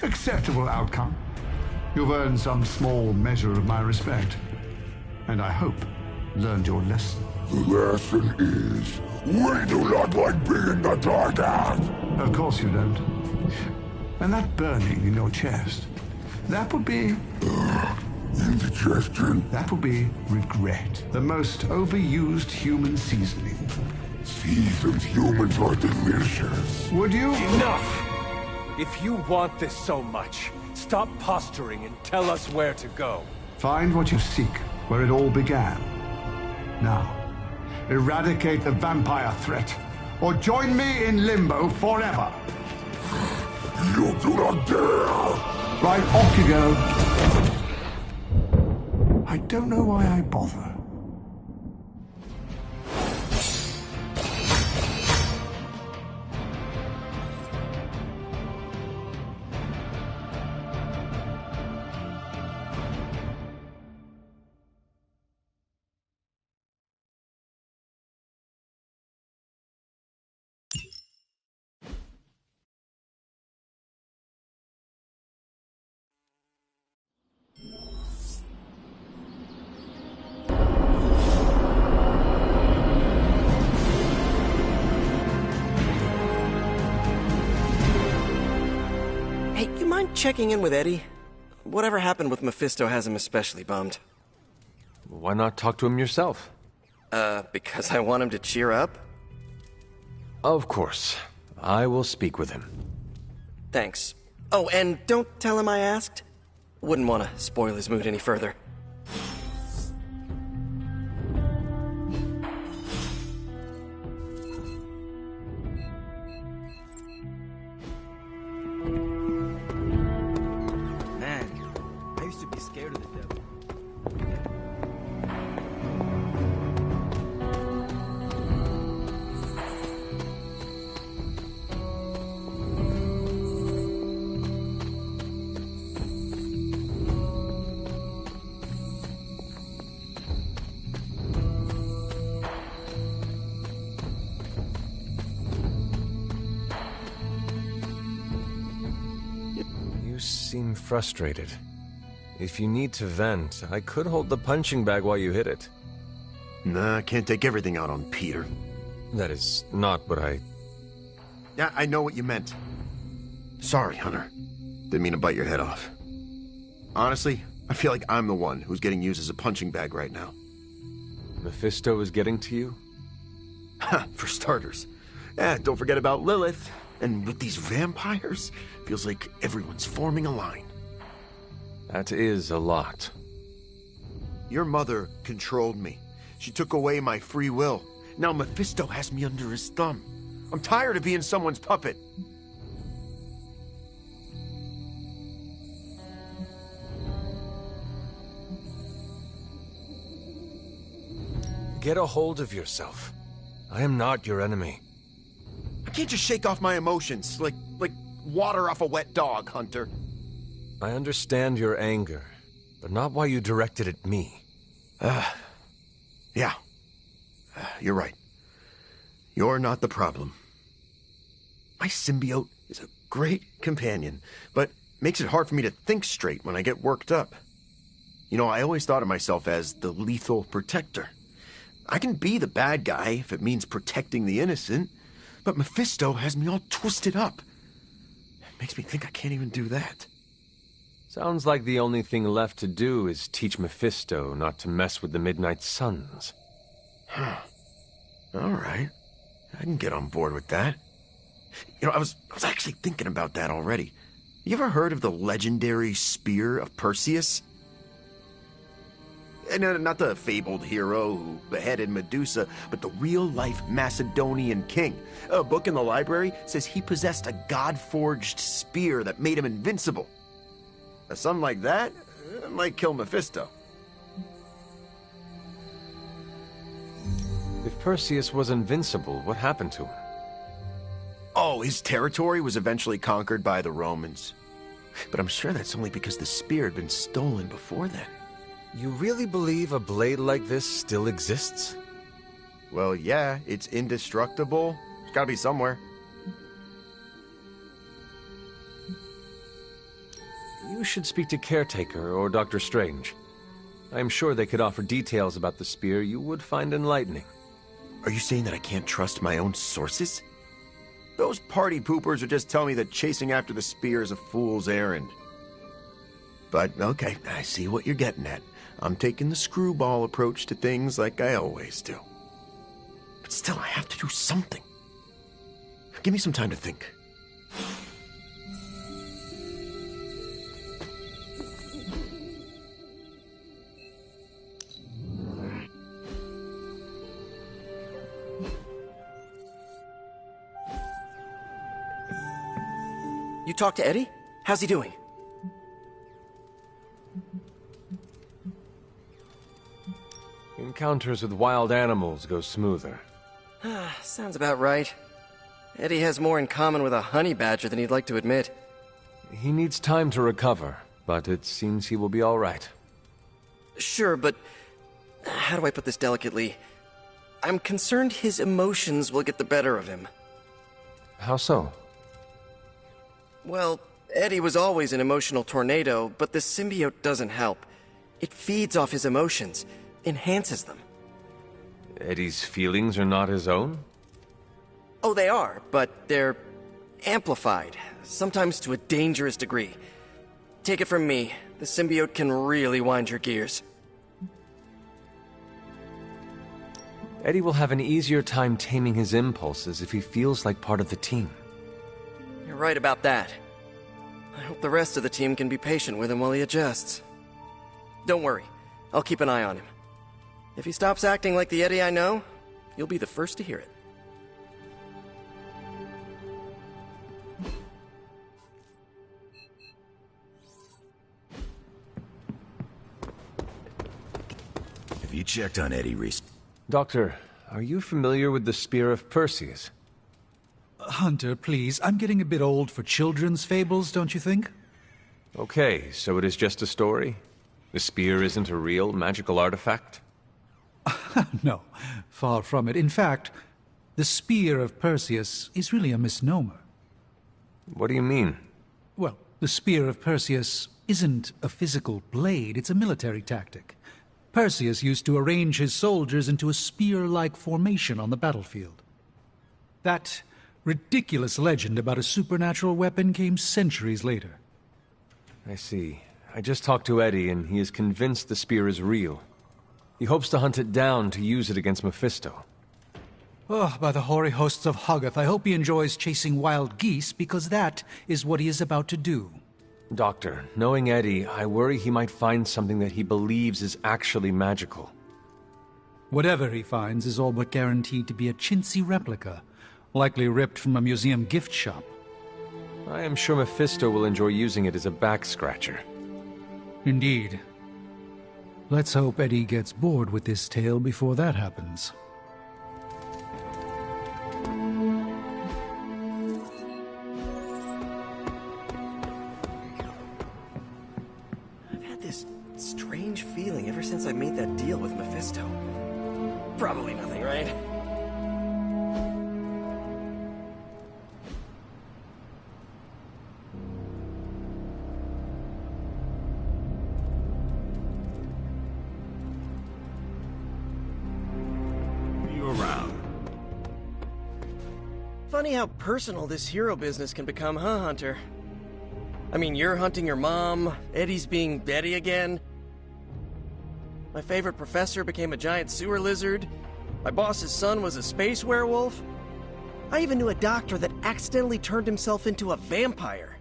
Acceptable outcome. You've earned some small measure of my respect. And I hope learned your lesson. The lesson is, we do not like being the target! Of course you don't. And that burning in your chest, that would be... indigestion? That would be regret. The most overused human seasoning. Seasoned humans are delicious. Would you? Enough! If you want this so much, stop posturing and tell us where to go. Find what you seek, where it all began. Now, eradicate the vampire threat, or join me in limbo forever. You do not dare! Right, off you go. I don't know why I bother. Checking in with Eddie. Whatever happened with Mephisto has him especially bummed. Why not talk to him yourself? Because I want him to cheer up? Of course. I will speak with him. Thanks. Oh, and don't tell him I asked. Wouldn't want to spoil his mood any further. You seem frustrated. If you need to vent, I could hold the punching bag while you hit it. Nah, I can't take everything out on Peter. That is not what I... Yeah, I know what you meant. Sorry, Hunter. Didn't mean to bite your head off. Honestly, I feel like I'm the one who's getting used as a punching bag right now. Mephisto is getting to you? For starters. Don't forget about Lilith. And with these vampires, feels like everyone's forming a line. That is a lot. Your mother controlled me. She took away my free will. Now Mephisto has me under his thumb. I'm tired of being someone's puppet. Get a hold of yourself. I am not your enemy. I can't just shake off my emotions like water off a wet dog, Hunter. I understand your anger, but not why you directed at me. Yeah. You're right. You're not the problem. My symbiote is a great companion, but makes it hard for me to think straight when I get worked up. You know, I always thought of myself as the lethal protector. I can be the bad guy if it means protecting the innocent, but Mephisto has me all twisted up. It makes me think I can't even do that. Sounds like the only thing left to do is teach Mephisto not to mess with the Midnight Suns. Huh. All right. I can get on board with that. You know, I was actually thinking about that already. You ever heard of the legendary spear of Perseus? And not the fabled hero who beheaded Medusa, but the real-life Macedonian king. A book in the library says he possessed a god-forged spear that made him invincible. Now, something like that might kill Mephisto. If Perseus was invincible, what happened to him? Oh, his territory was eventually conquered by the Romans. But I'm sure that's only because the spear had been stolen before then. You really believe a blade like this still exists? Well, yeah, it's indestructible. It's gotta be somewhere. You should speak to Caretaker or Dr. Strange. I am sure they could offer details about the spear you would find enlightening. Are you saying that I can't trust my own sources? Those party poopers are just telling me that chasing after the spear is a fool's errand. But, okay, I see what you're getting at. I'm taking the screwball approach to things like I always do. But still, I have to do something. Give me some time to think. You talked to Eddie? How's he doing? Encounters with wild animals go smoother. Sounds about right. Eddie has more in common with a honey badger than he'd like to admit. He needs time to recover, but it seems he will be all right. Sure, but how do I put this delicately? I'm concerned his emotions will get the better of him. How so? Well, Eddie was always an emotional tornado, but the symbiote doesn't help. It feeds off his emotions, enhances them. Eddie's feelings are not his own? Oh, they are, but they're amplified, sometimes to a dangerous degree. Take it from me, the symbiote can really wind your gears. Eddie will have an easier time taming his impulses if he feels like part of the team. You're right about that. I hope the rest of the team can be patient with him while he adjusts. Don't worry, I'll keep an eye on him. If he stops acting like the Eddie I know, you'll be the first to hear it. Have you checked on Eddie recently? Doctor, are you familiar with the Spear of Perseus? Hunter, please. I'm getting a bit old for children's fables, don't you think? Okay, so it is just a story? The spear isn't a real magical artifact? No, far from it. In fact, the Spear of Perseus is really a misnomer. What do you mean? Well, the Spear of Perseus isn't a physical blade, it's a military tactic. Perseus used to arrange his soldiers into a spear-like formation on the battlefield. That ridiculous legend about a supernatural weapon came centuries later. I see. I just talked to Eddie, and he is convinced the spear is real. He hopes to hunt it down to use it against Mephisto. Oh, by the hoary hosts of Hoggoth, I hope he enjoys chasing wild geese, because that is what he is about to do. Doctor, knowing Eddie, I worry he might find something that he believes is actually magical. Whatever he finds is all but guaranteed to be a chintzy replica, likely ripped from a museum gift shop. I am sure Mephisto will enjoy using it as a back-scratcher. Indeed. Let's hope Eddie gets bored with this tale before that happens. I've had this strange feeling ever since I made that deal with Mephisto. Probably nothing, right? Funny how personal this hero business can become, huh, Hunter? I mean, you're hunting your mom, Eddie's being Eddie again. My favorite professor became a giant sewer lizard. My boss's son was a space werewolf. I even knew a doctor that accidentally turned himself into a vampire.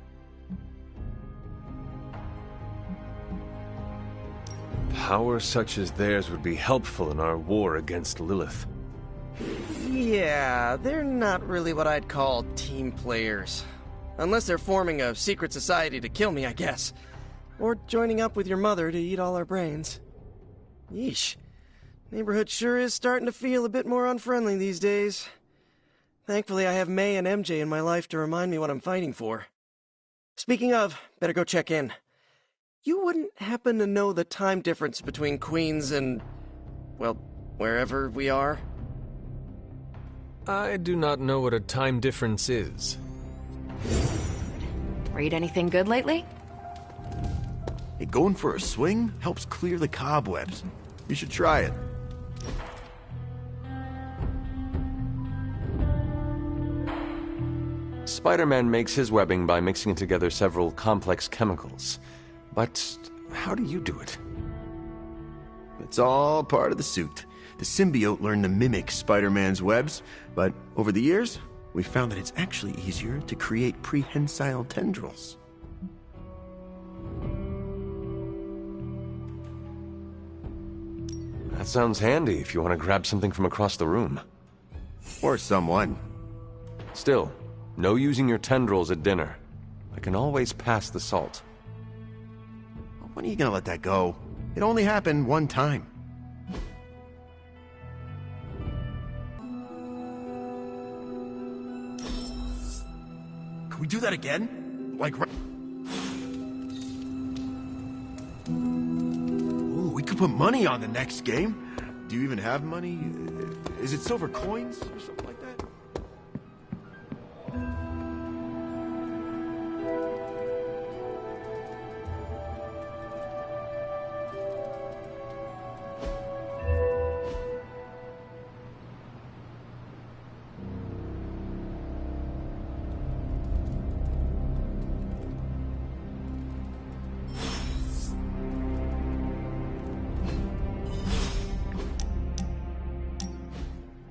Power such as theirs would be helpful in our war against Lilith. Yeah, they're not really what I'd call team players. Unless they're forming a secret society to kill me, I guess. Or joining up with your mother to eat all our brains. Yeesh. Neighborhood sure is starting to feel a bit more unfriendly these days. Thankfully, I have May and MJ in my life to remind me what I'm fighting for. Speaking of, better go check in. You wouldn't happen to know the time difference between Queens and, well, wherever we are? I do not know what a time difference is. Read anything good lately? Hey, going for a swing helps clear the cobwebs. You should try it. Spider-Man makes his webbing by mixing together several complex chemicals. But how do you do it? It's all part of the suit. the symbiote learned to mimic Spider-Man's webs, but over the years, we found that it's actually easier to create prehensile tendrils. That sounds handy if you want to grab something from across the room. Or someone. Still, no using your tendrils at dinner. I can always pass the salt. When are you gonna let that go? It only happened one time. Can we do that again? Like... Ooh, we could put money on the next game. Do you even have money? Is it silver coins or something like that?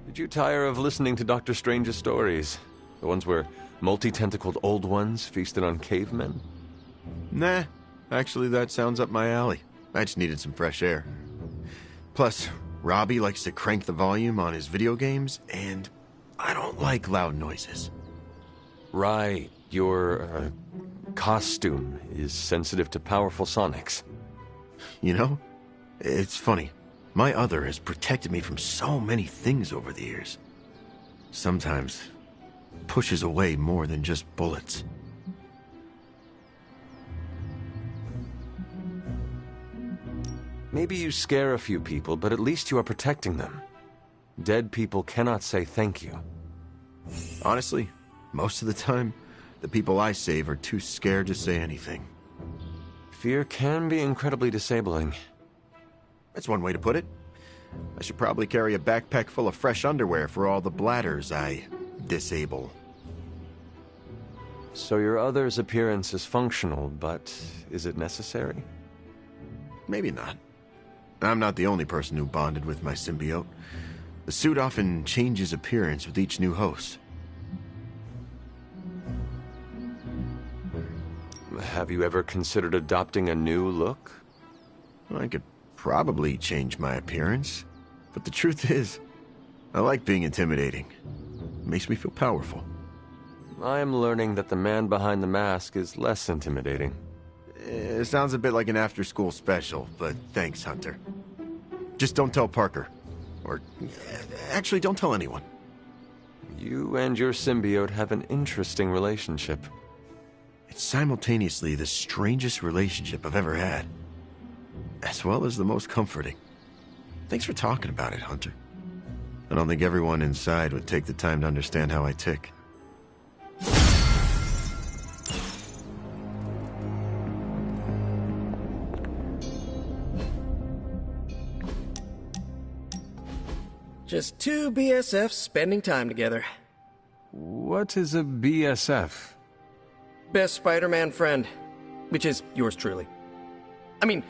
Did you tire of listening to Dr. Strange's stories? The ones where multi-tentacled old ones feasted on cavemen? Nah, actually that sounds up my alley. I just needed some fresh air. Plus, Robbie likes to crank the volume on his video games, and I don't like loud noises. Right, your costume is sensitive to powerful sonics. You know, it's funny. My other has protected me from so many things over the years. Sometimes pushes away more than just bullets. Maybe you scare a few people, but at least you are protecting them. Dead people cannot say thank you. Honestly, most of the time, the people I save are too scared to say anything. Fear can be incredibly disabling. That's one way to put it. I should probably carry a backpack full of fresh underwear for all the bladders I disable. So your other's appearance is functional, but is it necessary? Maybe not. I'm not the only person who bonded with my symbiote. The suit often changes appearance with each new host. Have you ever considered adopting a new look? I could probably change my appearance, but the truth is, I like being intimidating. It makes me feel powerful. I am learning that the man behind the mask is less intimidating. It sounds a bit like an after-school special, but thanks, Hunter. Just don't tell Parker. Or, actually, don't tell anyone. You and your symbiote have an interesting relationship. It's simultaneously the strangest relationship I've ever had, as well as the most comforting. Thanks for talking about it, Hunter. I don't think everyone inside would take the time to understand how I tick. Just two BSFs spending time together. What is a BSF? Best Spider-Man friend, which is yours truly. I mean,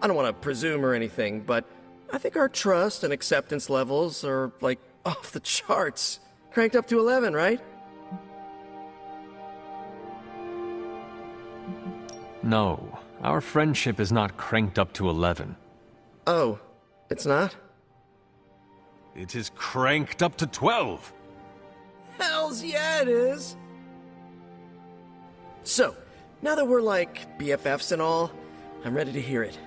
I don't want to presume or anything, but I think our trust and acceptance levels are, like, off the charts. Cranked up to 11, right? No, our friendship is not cranked up to 11. Oh, it's not? It is cranked up to 12. Hells yeah, it is! So, now that we're like BFFs and all, I'm ready to hear it.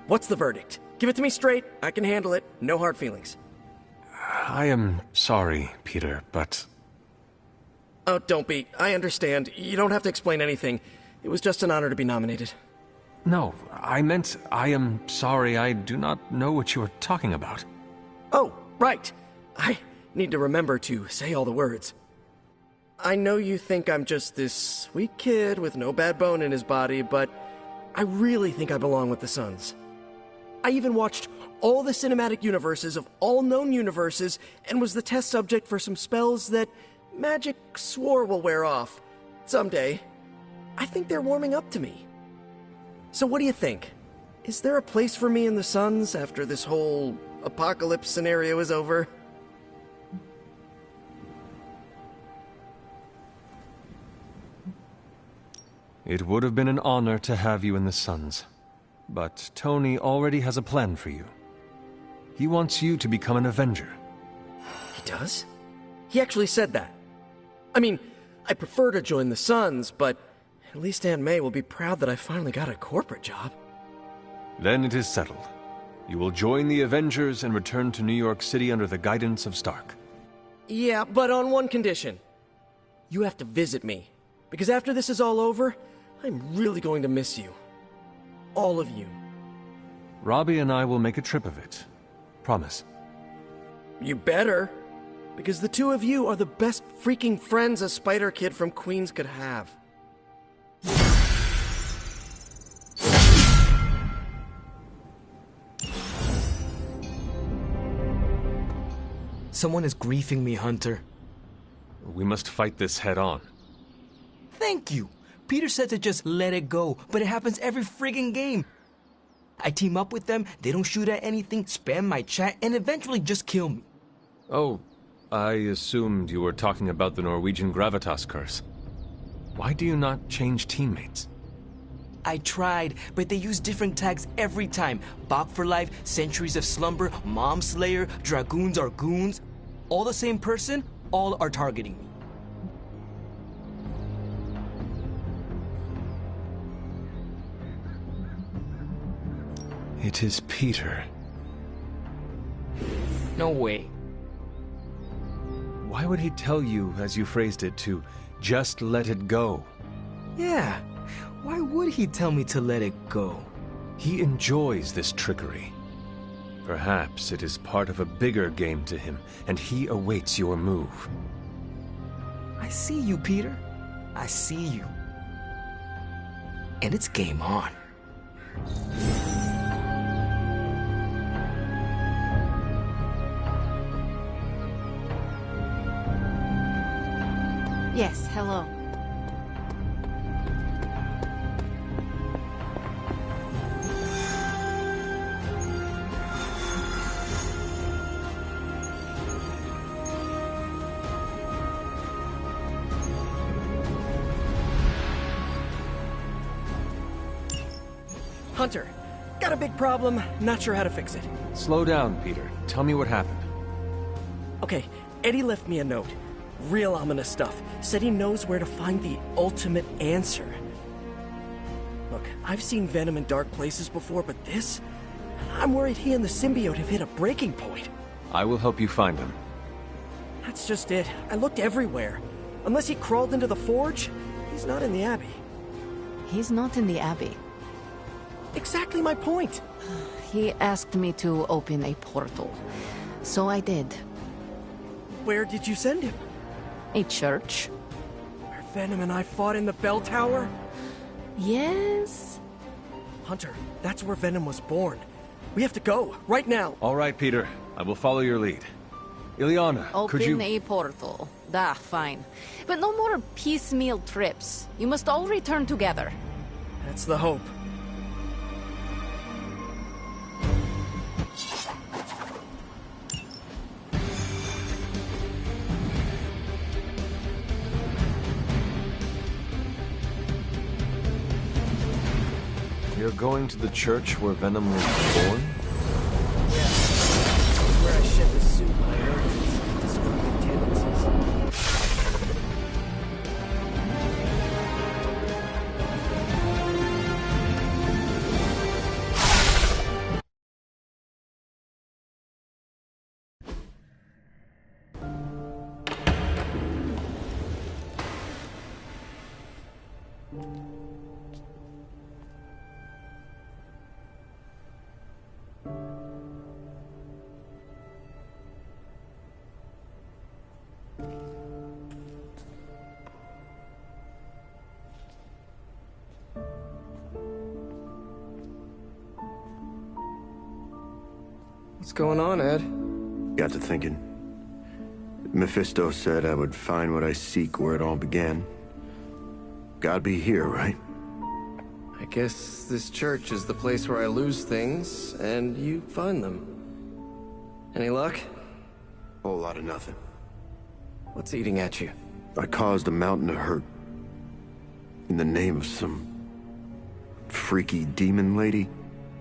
What's the verdict? Give it to me straight, I can handle it, no hard feelings. I am sorry, Peter, but... Oh, don't be. I understand. You don't have to explain anything. It was just an honor to be nominated. No, I meant I am sorry. I do not know what you are talking about. Oh, right. I need to remember to say all the words. I know you think I'm just this sweet kid with no bad bone in his body, but I really think I belong with the Suns. I even watched all the cinematic universes of all known universes and was the test subject for some spells that magic swore will wear off. Someday. I think they're warming up to me. So what do you think? Is there a place for me in the Suns after this whole apocalypse scenario is over. It would have been an honor to have you in the Suns, but Tony already has a plan for you. He wants you to become an Avenger. He does? He actually said that. I mean, I prefer to join the Suns, but at least Aunt May will be proud that I finally got a corporate job. Then it is settled. You will join the Avengers and return to New York City under the guidance of Stark. Yeah, but on one condition. You have to visit me. Because after this is all over, I'm really going to miss you. All of you. Robbie and I will make a trip of it. Promise. You better. Because the two of you are the best freaking friends a Spider Kid from Queens could have. Someone is griefing me, Hunter. We must fight this head on. Thank you. Peter said to just let it go, but it happens every friggin' game. I team up with them, they don't shoot at anything, spam my chat, and eventually just kill me. Oh, I assumed you were talking about the Norwegian gravitas curse. Why do you not change teammates? I tried, but they use different tags every time. Bach for life, Centuries of Slumber, Mom Slayer, Dragoons are goons. All the same person, all are targeting me. It is Peter. No way. Why would he tell you, as you phrased it, to just let it go? Yeah, why would he tell me to let it go? He enjoys this trickery. Perhaps it is part of a bigger game to him, and he awaits your move. I see you, Peter. I see you. And it's game on. Yes, hello. Hunter, got a big problem, not sure how to fix it. Slow down, Peter. Tell me what happened. Okay, Eddie left me a note. Real ominous stuff. Said he knows where to find the ultimate answer. Look, I've seen Venom in dark places before, but this? I'm worried he and the symbiote have hit a breaking point. I will help you find him. That's just it. I looked everywhere. Unless he crawled into the forge, he's not in the Abbey. He's not in the Abbey. Exactly my point. He asked me to open a portal, so I did. Where did you send him? A church. Where Venom and I fought in the bell tower? Yes? Hunter, that's where Venom was born. We have to go, right now. All right, Peter. I will follow your lead. Ileana, could you... Open a portal. Fine. But no more piecemeal trips. You must all return together. That's the hope. You're going to the church where Venom was born? Yeah. It's where I shed the suit my urges, destructive tendencies. What's going on, Ed? Got to thinking. Mephisto said I would find what I seek where it all began. Gotta be here, right? I guess this church is the place where I lose things, and you find them. Any luck? Whole lot of nothing. What's eating at you? I caused a mountain to hurt. In the name of some freaky demon lady.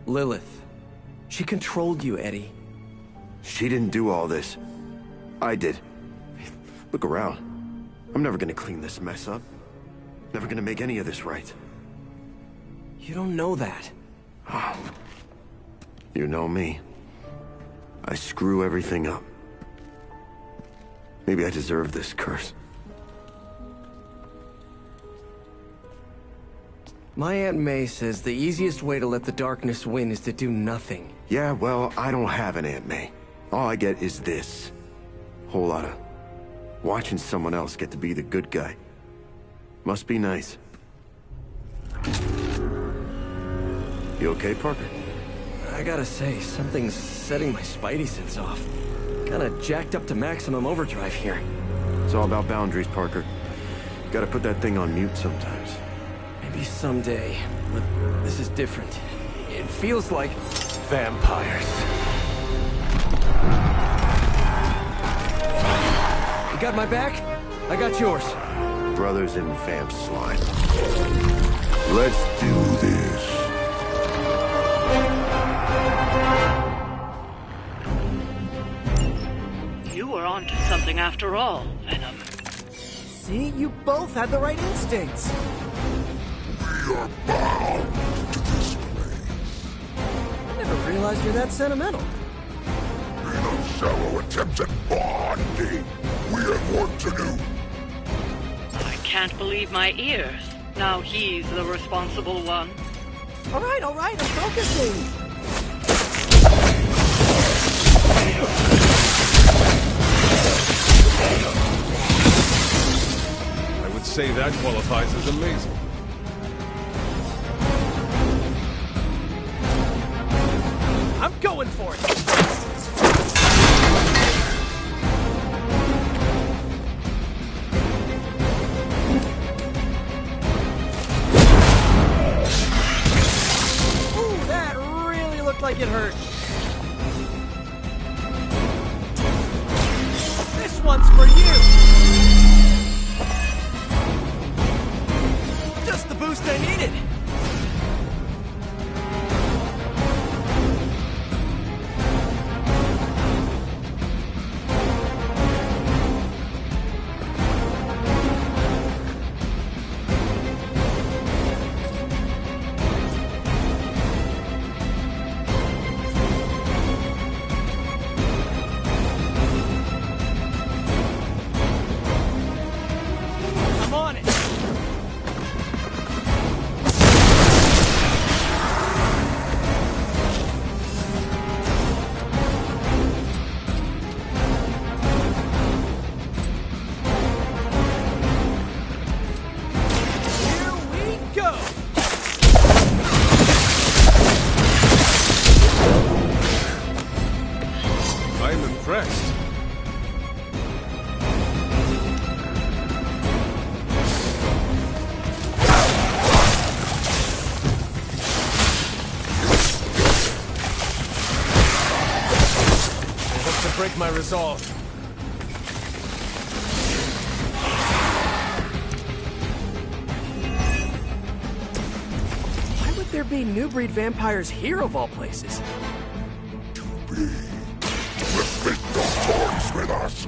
Lilith. She controlled you, Eddie. She didn't do all this. I did. Look around. I'm never gonna clean this mess up. Never gonna make any of this right. You don't know that. You know me. I screw everything up. Maybe I deserve this curse. My Aunt May says the easiest way to let the darkness win is to do nothing. Yeah, well, I don't have an Aunt May. All I get is this. Whole lot of watching someone else get to be the good guy. Must be nice. You okay, Parker? I gotta say, something's setting my spidey sense off. Kinda jacked up to maximum overdrive here. It's all about boundaries, Parker. Gotta put that thing on mute sometimes. Maybe someday, but this is different. It feels like vampires. You got my back? I got yours. Brothers in vamp slime. Let's do this. You were onto something after all, Venom. See? You both had the right instincts. We are bound to this place. I never realized you're that sentimental. In a shallow attempt at bonding, we have work to do. I can't believe my ears. Now he's the responsible one. All right, I'm focusing. I would say that qualifies as amazing. I'm going for it. Ooh, that really looked like it hurt. This one's for you. Just the boost I needed. I'm on it. Here we go. I'm impressed. I hope to break my resolve. Why would there be new breed vampires here of all places? Respect the horns with us.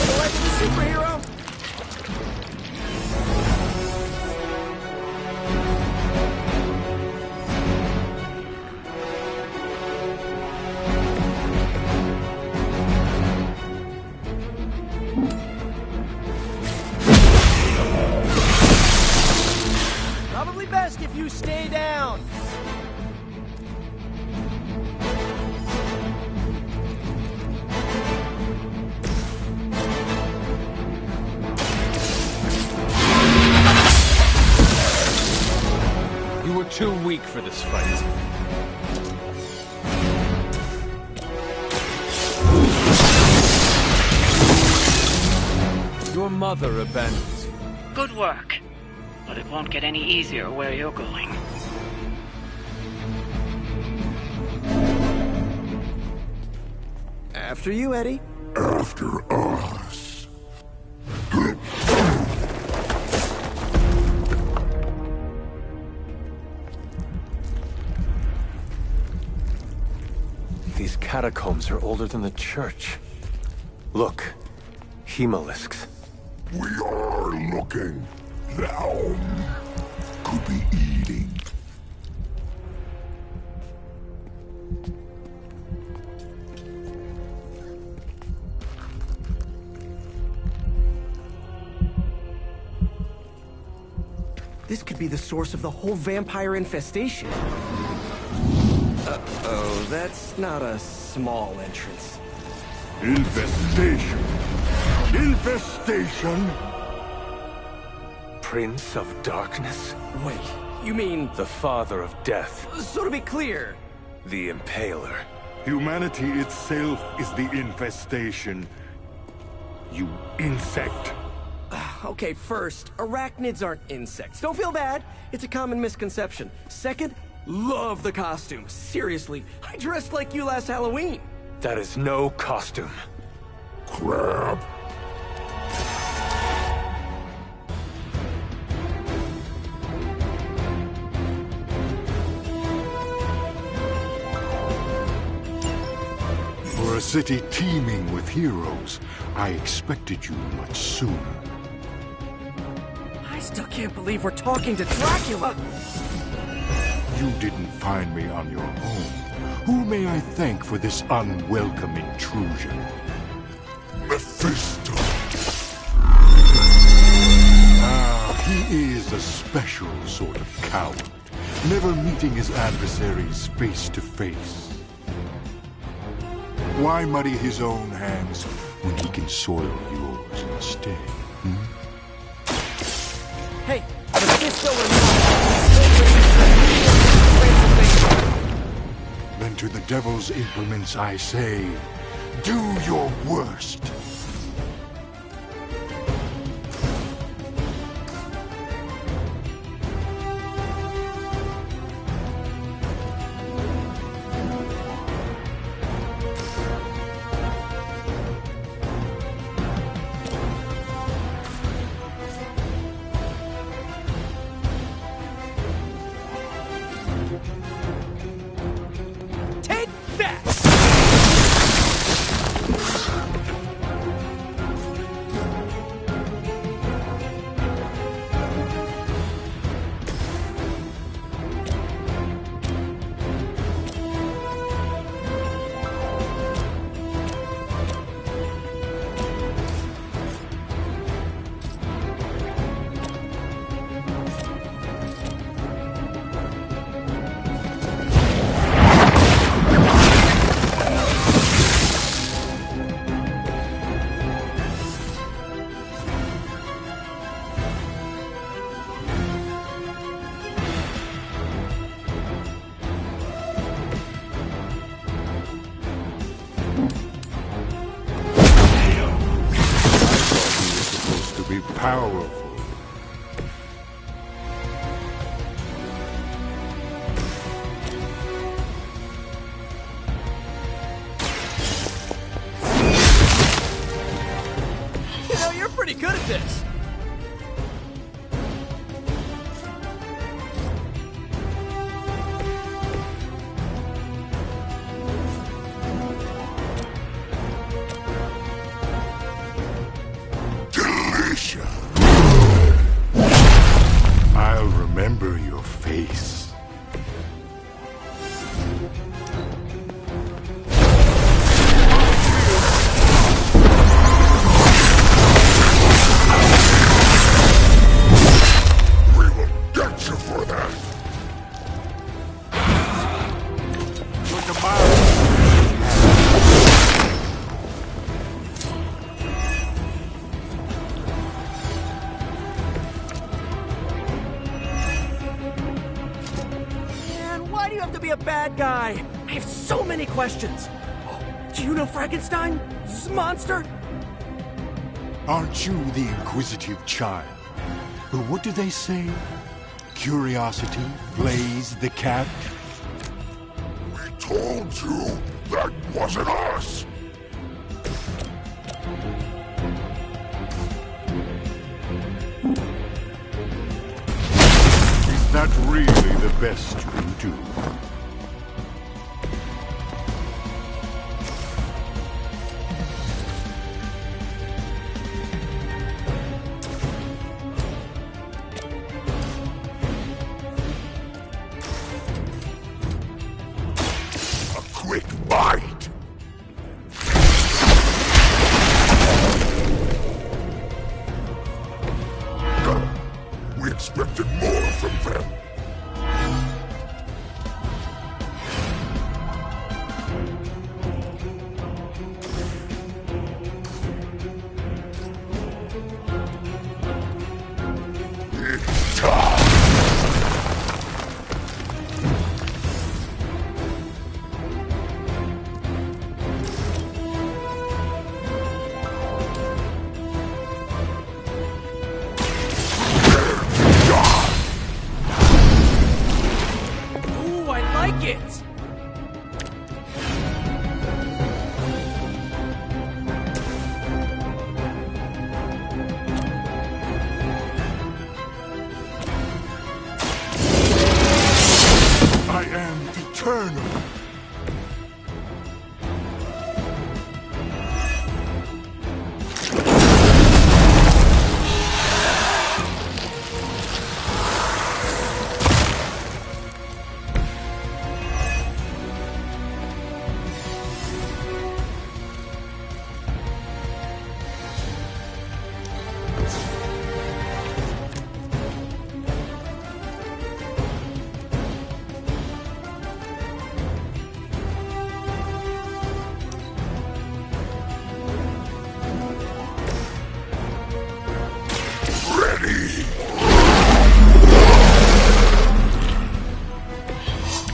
The life of a superhero? Probably best if you stay down. You were too weak for this fight. Your mother abandons you. Good work. But it won't get any easier where you're going. After you, Eddie. After us. These catacombs are older than the church. Look, hemolisks. We are looking. Now could be eating. This could be the source of the whole vampire infestation. Uh-oh, that's not a small entrance. Infestation. Infestation. Prince of Darkness? Wait, you mean... The father of death. So to be clear... The Impaler. Humanity itself is the infestation. You insect. Okay, first, arachnids aren't insects. Don't feel bad. It's a common misconception. Second, love the costume. Seriously, I dressed like you last Halloween. That is no costume. Crab. For a city teeming with heroes, I expected you much sooner. I still can't believe we're talking to Dracula! You didn't find me on your own. Who may I thank for this unwelcome intrusion? Mephisto! Ah, he is a special sort of coward, never meeting his adversaries face to face. Why muddy his own hands when he can soil yours instead? Hey, Mephisto or not, Then to the devil's implements I say, do your worst. Take that! Be powerful. You know, you're pretty good at this. I'll remember your face. We will get you for that. Look about. Why do you have to be a bad guy? I have so many questions. Do you know Frankenstein? This monster? Aren't you the inquisitive child? But what do they say? Curiosity plays the cat? We told you that wasn't us. Is that really the best you can do? Quick bite! We expected more from them. It's time! Ooh, I like it! I am eternal.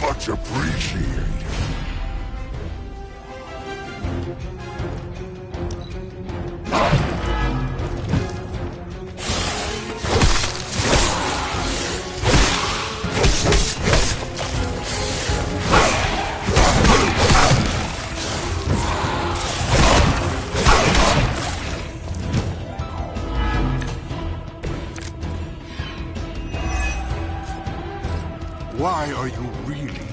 Much appreciated. Why are you really here?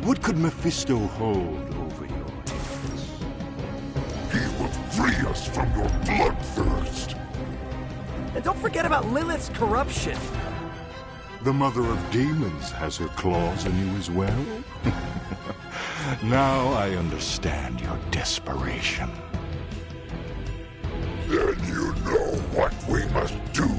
What could Mephisto hold over your heads? He will free us from your bloodthirst. And don't forget about Lilith's corruption. The Mother of Demons has her claws in you as well? Now I understand your desperation. Then you know what we must do.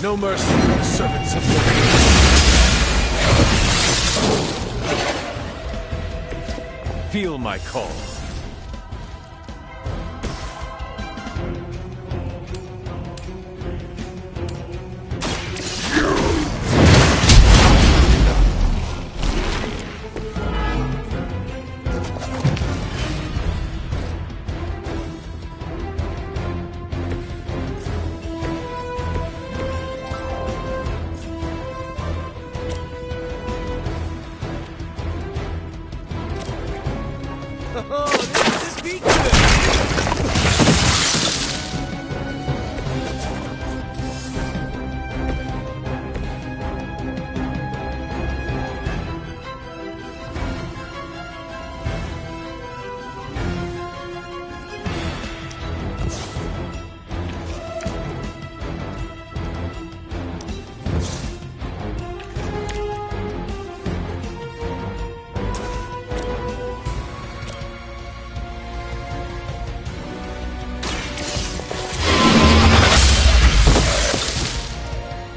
No mercy for the servants of the Feel my call. Oh, this be good!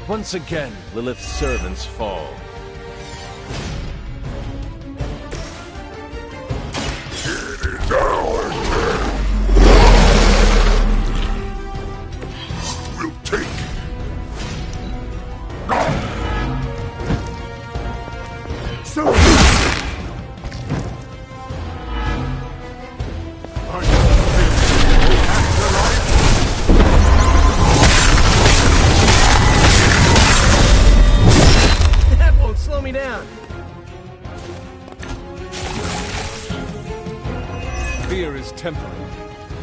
Once again, Lilith's servants fall. It is our turn. temporary.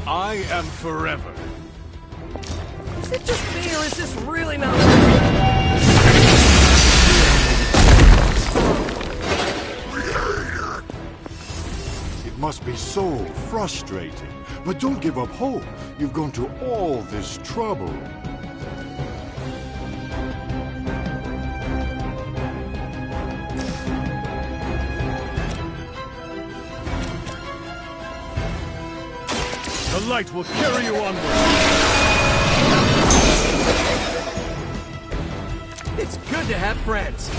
I am forever. Is it just me, or is this really not working? It must be so frustrating. But don't give up hope. You've gone to all this trouble. The light will carry you onward. It's good to have friends.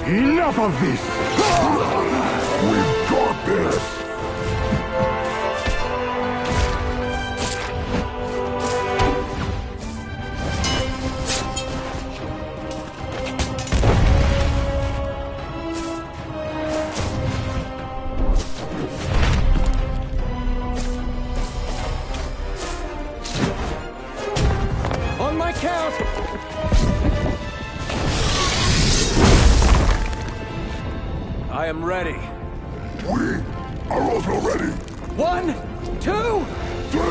Enough of this! We've got this! On my count! I am ready. We are also ready. 1, 2, 3!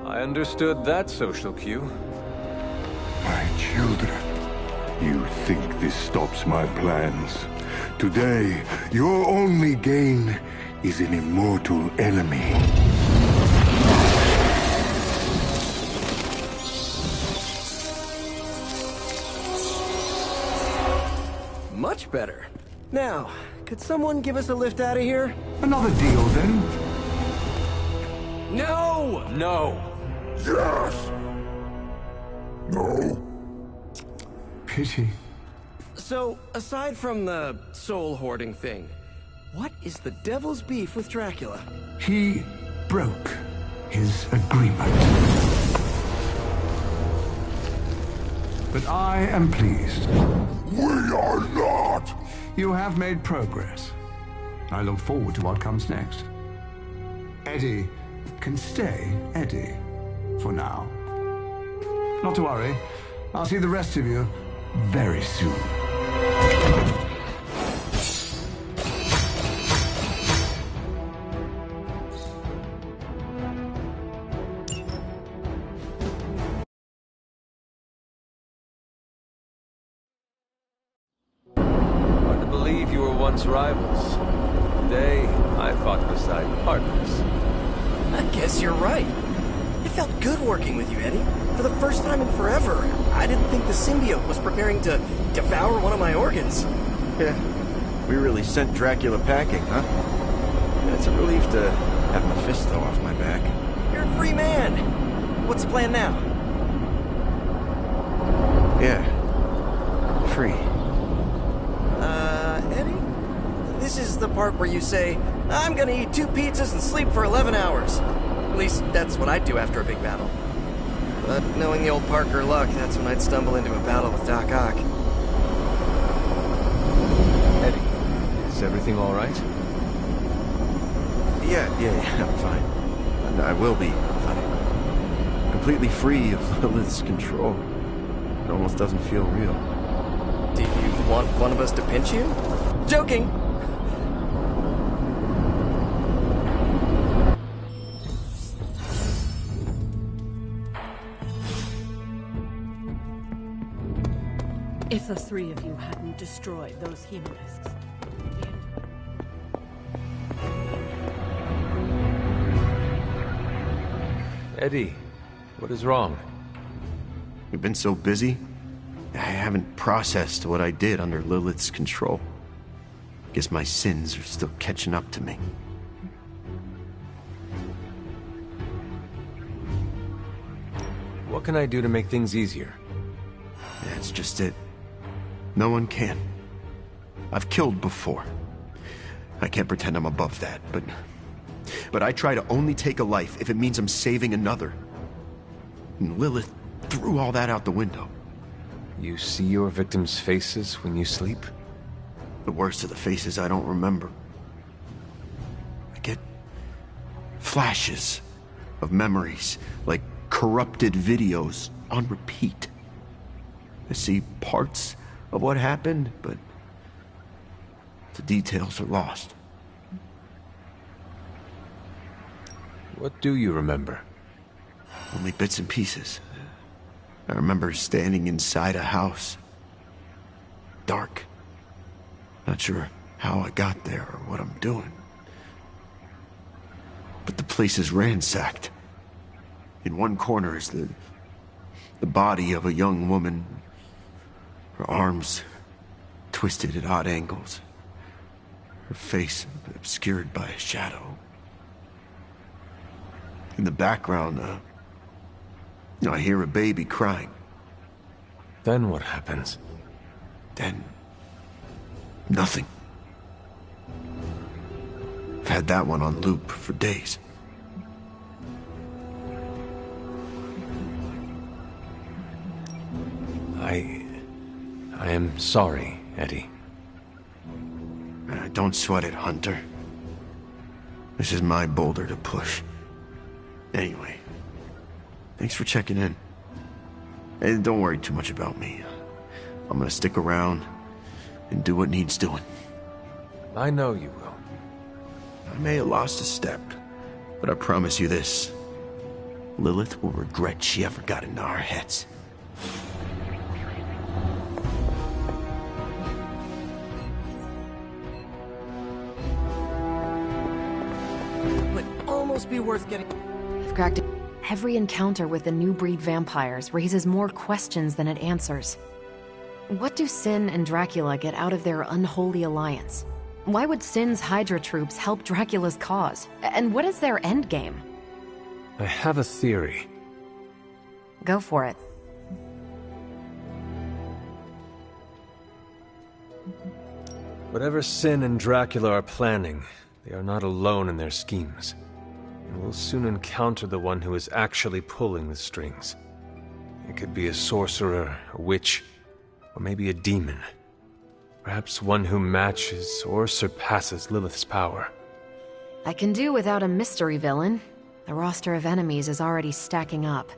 I understood that social cue. My children, you think this stops my plans? Today, your only gain is an immortal enemy. Much better. Now, could someone give us a lift out of here? Another deal, then? No! No. Yes! No? Pity. So, aside from the soul hoarding thing, what is the devil's beef with Dracula? He broke his agreement. But I am pleased. We are not! You have made progress. I look forward to what comes next. Eddie can stay Eddie for now. Not to worry. I'll see the rest of you very soon. Hard to believe you were once rivals. Today, I fought beside partners. I guess you're right. It felt good working with you, Eddie. For the first time in forever, I didn't think the symbiote was preparing to devour one of my organs. Yeah, we really sent Dracula packing, huh? It's a relief to have Mephisto off my back. You're a free man. What's the plan now? Yeah, free. Eddie? This is the part where you say, I'm gonna eat 2 pizzas and sleep for 11 hours. At least, that's what I'd do after a big battle. But knowing the old Parker luck, that's when I'd stumble into a battle with Doc Ock. Eddie, is everything all right? Yeah, I'm fine. And I will be fine. Completely free of Lilith's control. It almost doesn't feel real. Do you want one of us to pinch you? Joking! If the three of you hadn't destroyed those hemolisks. Eddie, what is wrong? We've been so busy, I haven't processed what I did under Lilith's control. Guess my sins are still catching up to me. What can I do to make things easier? That's just it. No one can. I've killed before. I can't pretend I'm above that, but I try to only take a life if it means I'm saving another. And Lilith threw all that out the window. You see your victims' faces when you sleep? The worst of the faces I don't remember. I get flashes of memories, like corrupted videos on repeat. I see parts of what happened, but the details are lost. What do you remember? Only bits and pieces. I remember standing inside a house. Dark. Not sure how I got there or what I'm doing. But the place is ransacked. In one corner is the body of a young woman. Her arms twisted at odd angles. Her face obscured by a shadow. In the background, I hear a baby crying. Then what happens? Then nothing. I've had that one on loop for days. I am sorry, Eddie. Don't sweat it, Hunter. This is my boulder to push. Anyway, thanks for checking in. And don't worry too much about me. I'm gonna stick around and do what needs doing. I know you will. I may have lost a step, but I promise you this. Lilith will regret she ever got into our heads. Would almost be worth getting... I've cracked it. Every encounter with the new breed vampires raises more questions than it answers. What do Sin and Dracula get out of their unholy alliance? Why would Sin's Hydra troops help Dracula's cause? And what is their endgame? I have a theory. Go for it. Whatever Sin and Dracula are planning, they are not alone in their schemes. And we'll soon encounter the one who is actually pulling the strings. It could be a sorcerer, a witch, or maybe a demon. Perhaps one who matches or surpasses Lilith's power. I can do without a mystery villain. The roster of enemies is already stacking up.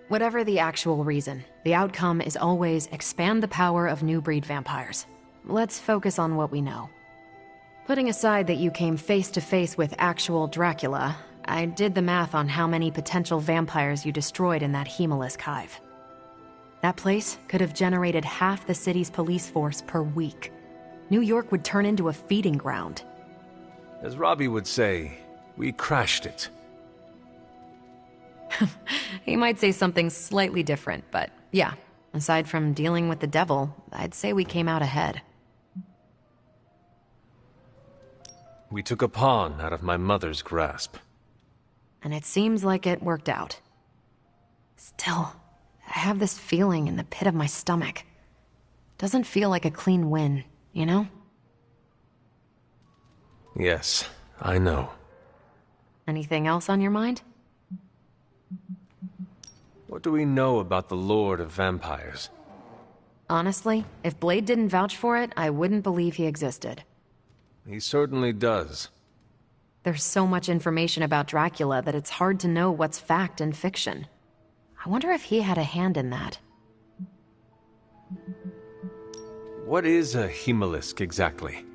Whatever the actual reason, the outcome is always expand the power of new breed vampires. Let's focus on what we know. Putting aside that you came face to face with actual Dracula, I did the math on how many potential vampires you destroyed in that Hemolisk hive. That place could have generated half the city's police force per week. New York would turn into a feeding ground. As Robbie would say, we crashed it. He might say something slightly different, but yeah, aside from dealing with the devil, I'd say we came out ahead. We took a pawn out of my mother's grasp. And it seems like it worked out. Still, I have this feeling in the pit of my stomach. Doesn't feel like a clean win, you know? Yes, I know. Anything else on your mind? What do we know about the Lord of Vampires? Honestly, if Blade didn't vouch for it, I wouldn't believe he existed. He certainly does. There's so much information about Dracula that it's hard to know what's fact and fiction. I wonder if he had a hand in that. What is a Hemolisk exactly?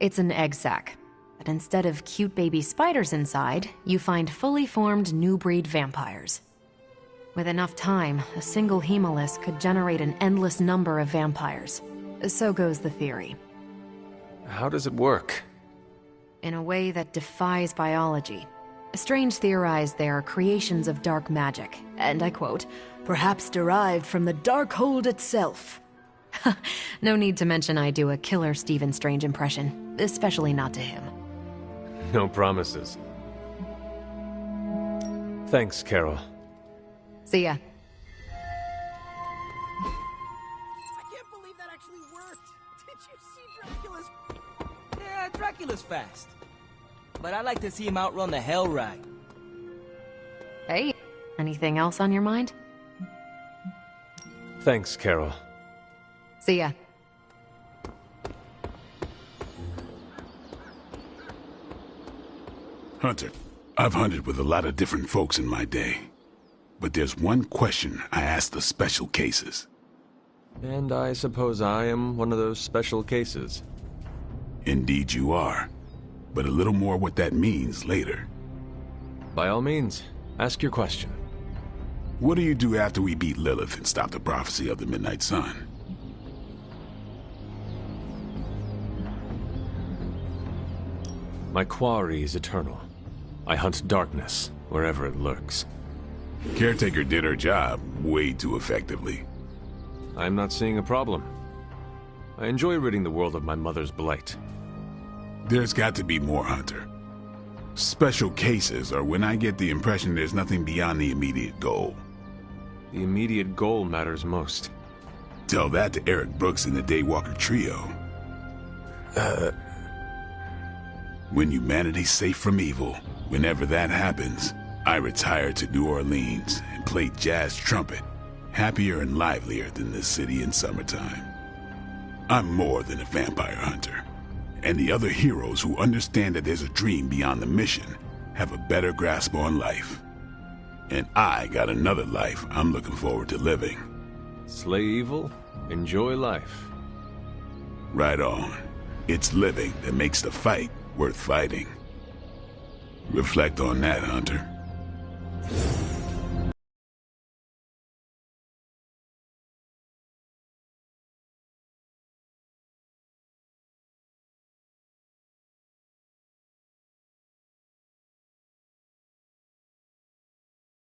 It's an egg sac. But instead of cute baby spiders inside, you find fully formed new breed vampires. With enough time, a single hemolyst could generate an endless number of vampires. So goes the theory. How does it work? In a way that defies biology. Strange theorized they are creations of dark magic, and I quote, "perhaps derived from the Darkhold itself." No need to mention I do a killer Stephen Strange impression, especially not to him. No promises. Thanks, Carol. See ya. I can't believe that actually worked. Did you see Dracula's... Yeah, Dracula's fast. But I'd like to see him outrun the Hell Ride. Hey, anything else on your mind? Thanks, Carol. See ya. Hunter, I've hunted with a lot of different folks in my day. But there's one question I ask the special cases. And I suppose I am one of those special cases. Indeed you are. But a little more what that means later. By all means, ask your question. What do you do after we beat Lilith and stop the prophecy of the Midnight Sun? My quarry is eternal. I hunt darkness wherever it lurks. Caretaker did her job way too effectively. I'm not seeing a problem. I enjoy ridding the world of my mother's blight. There's got to be more, Hunter. Special cases are when I get the impression there's nothing beyond the immediate goal. The immediate goal matters most. Tell that to Eric Brooks and the Daywalker Trio. When humanity's safe from evil, whenever that happens, I retire to New Orleans and play jazz trumpet, happier and livelier than this city in summertime. I'm more than a vampire hunter. And the other heroes who understand that there's a dream beyond the mission have a better grasp on life. And I got another life I'm looking forward to living. Slay evil, enjoy life. Right on. It's living that makes the fight worth fighting. Reflect on that, Hunter.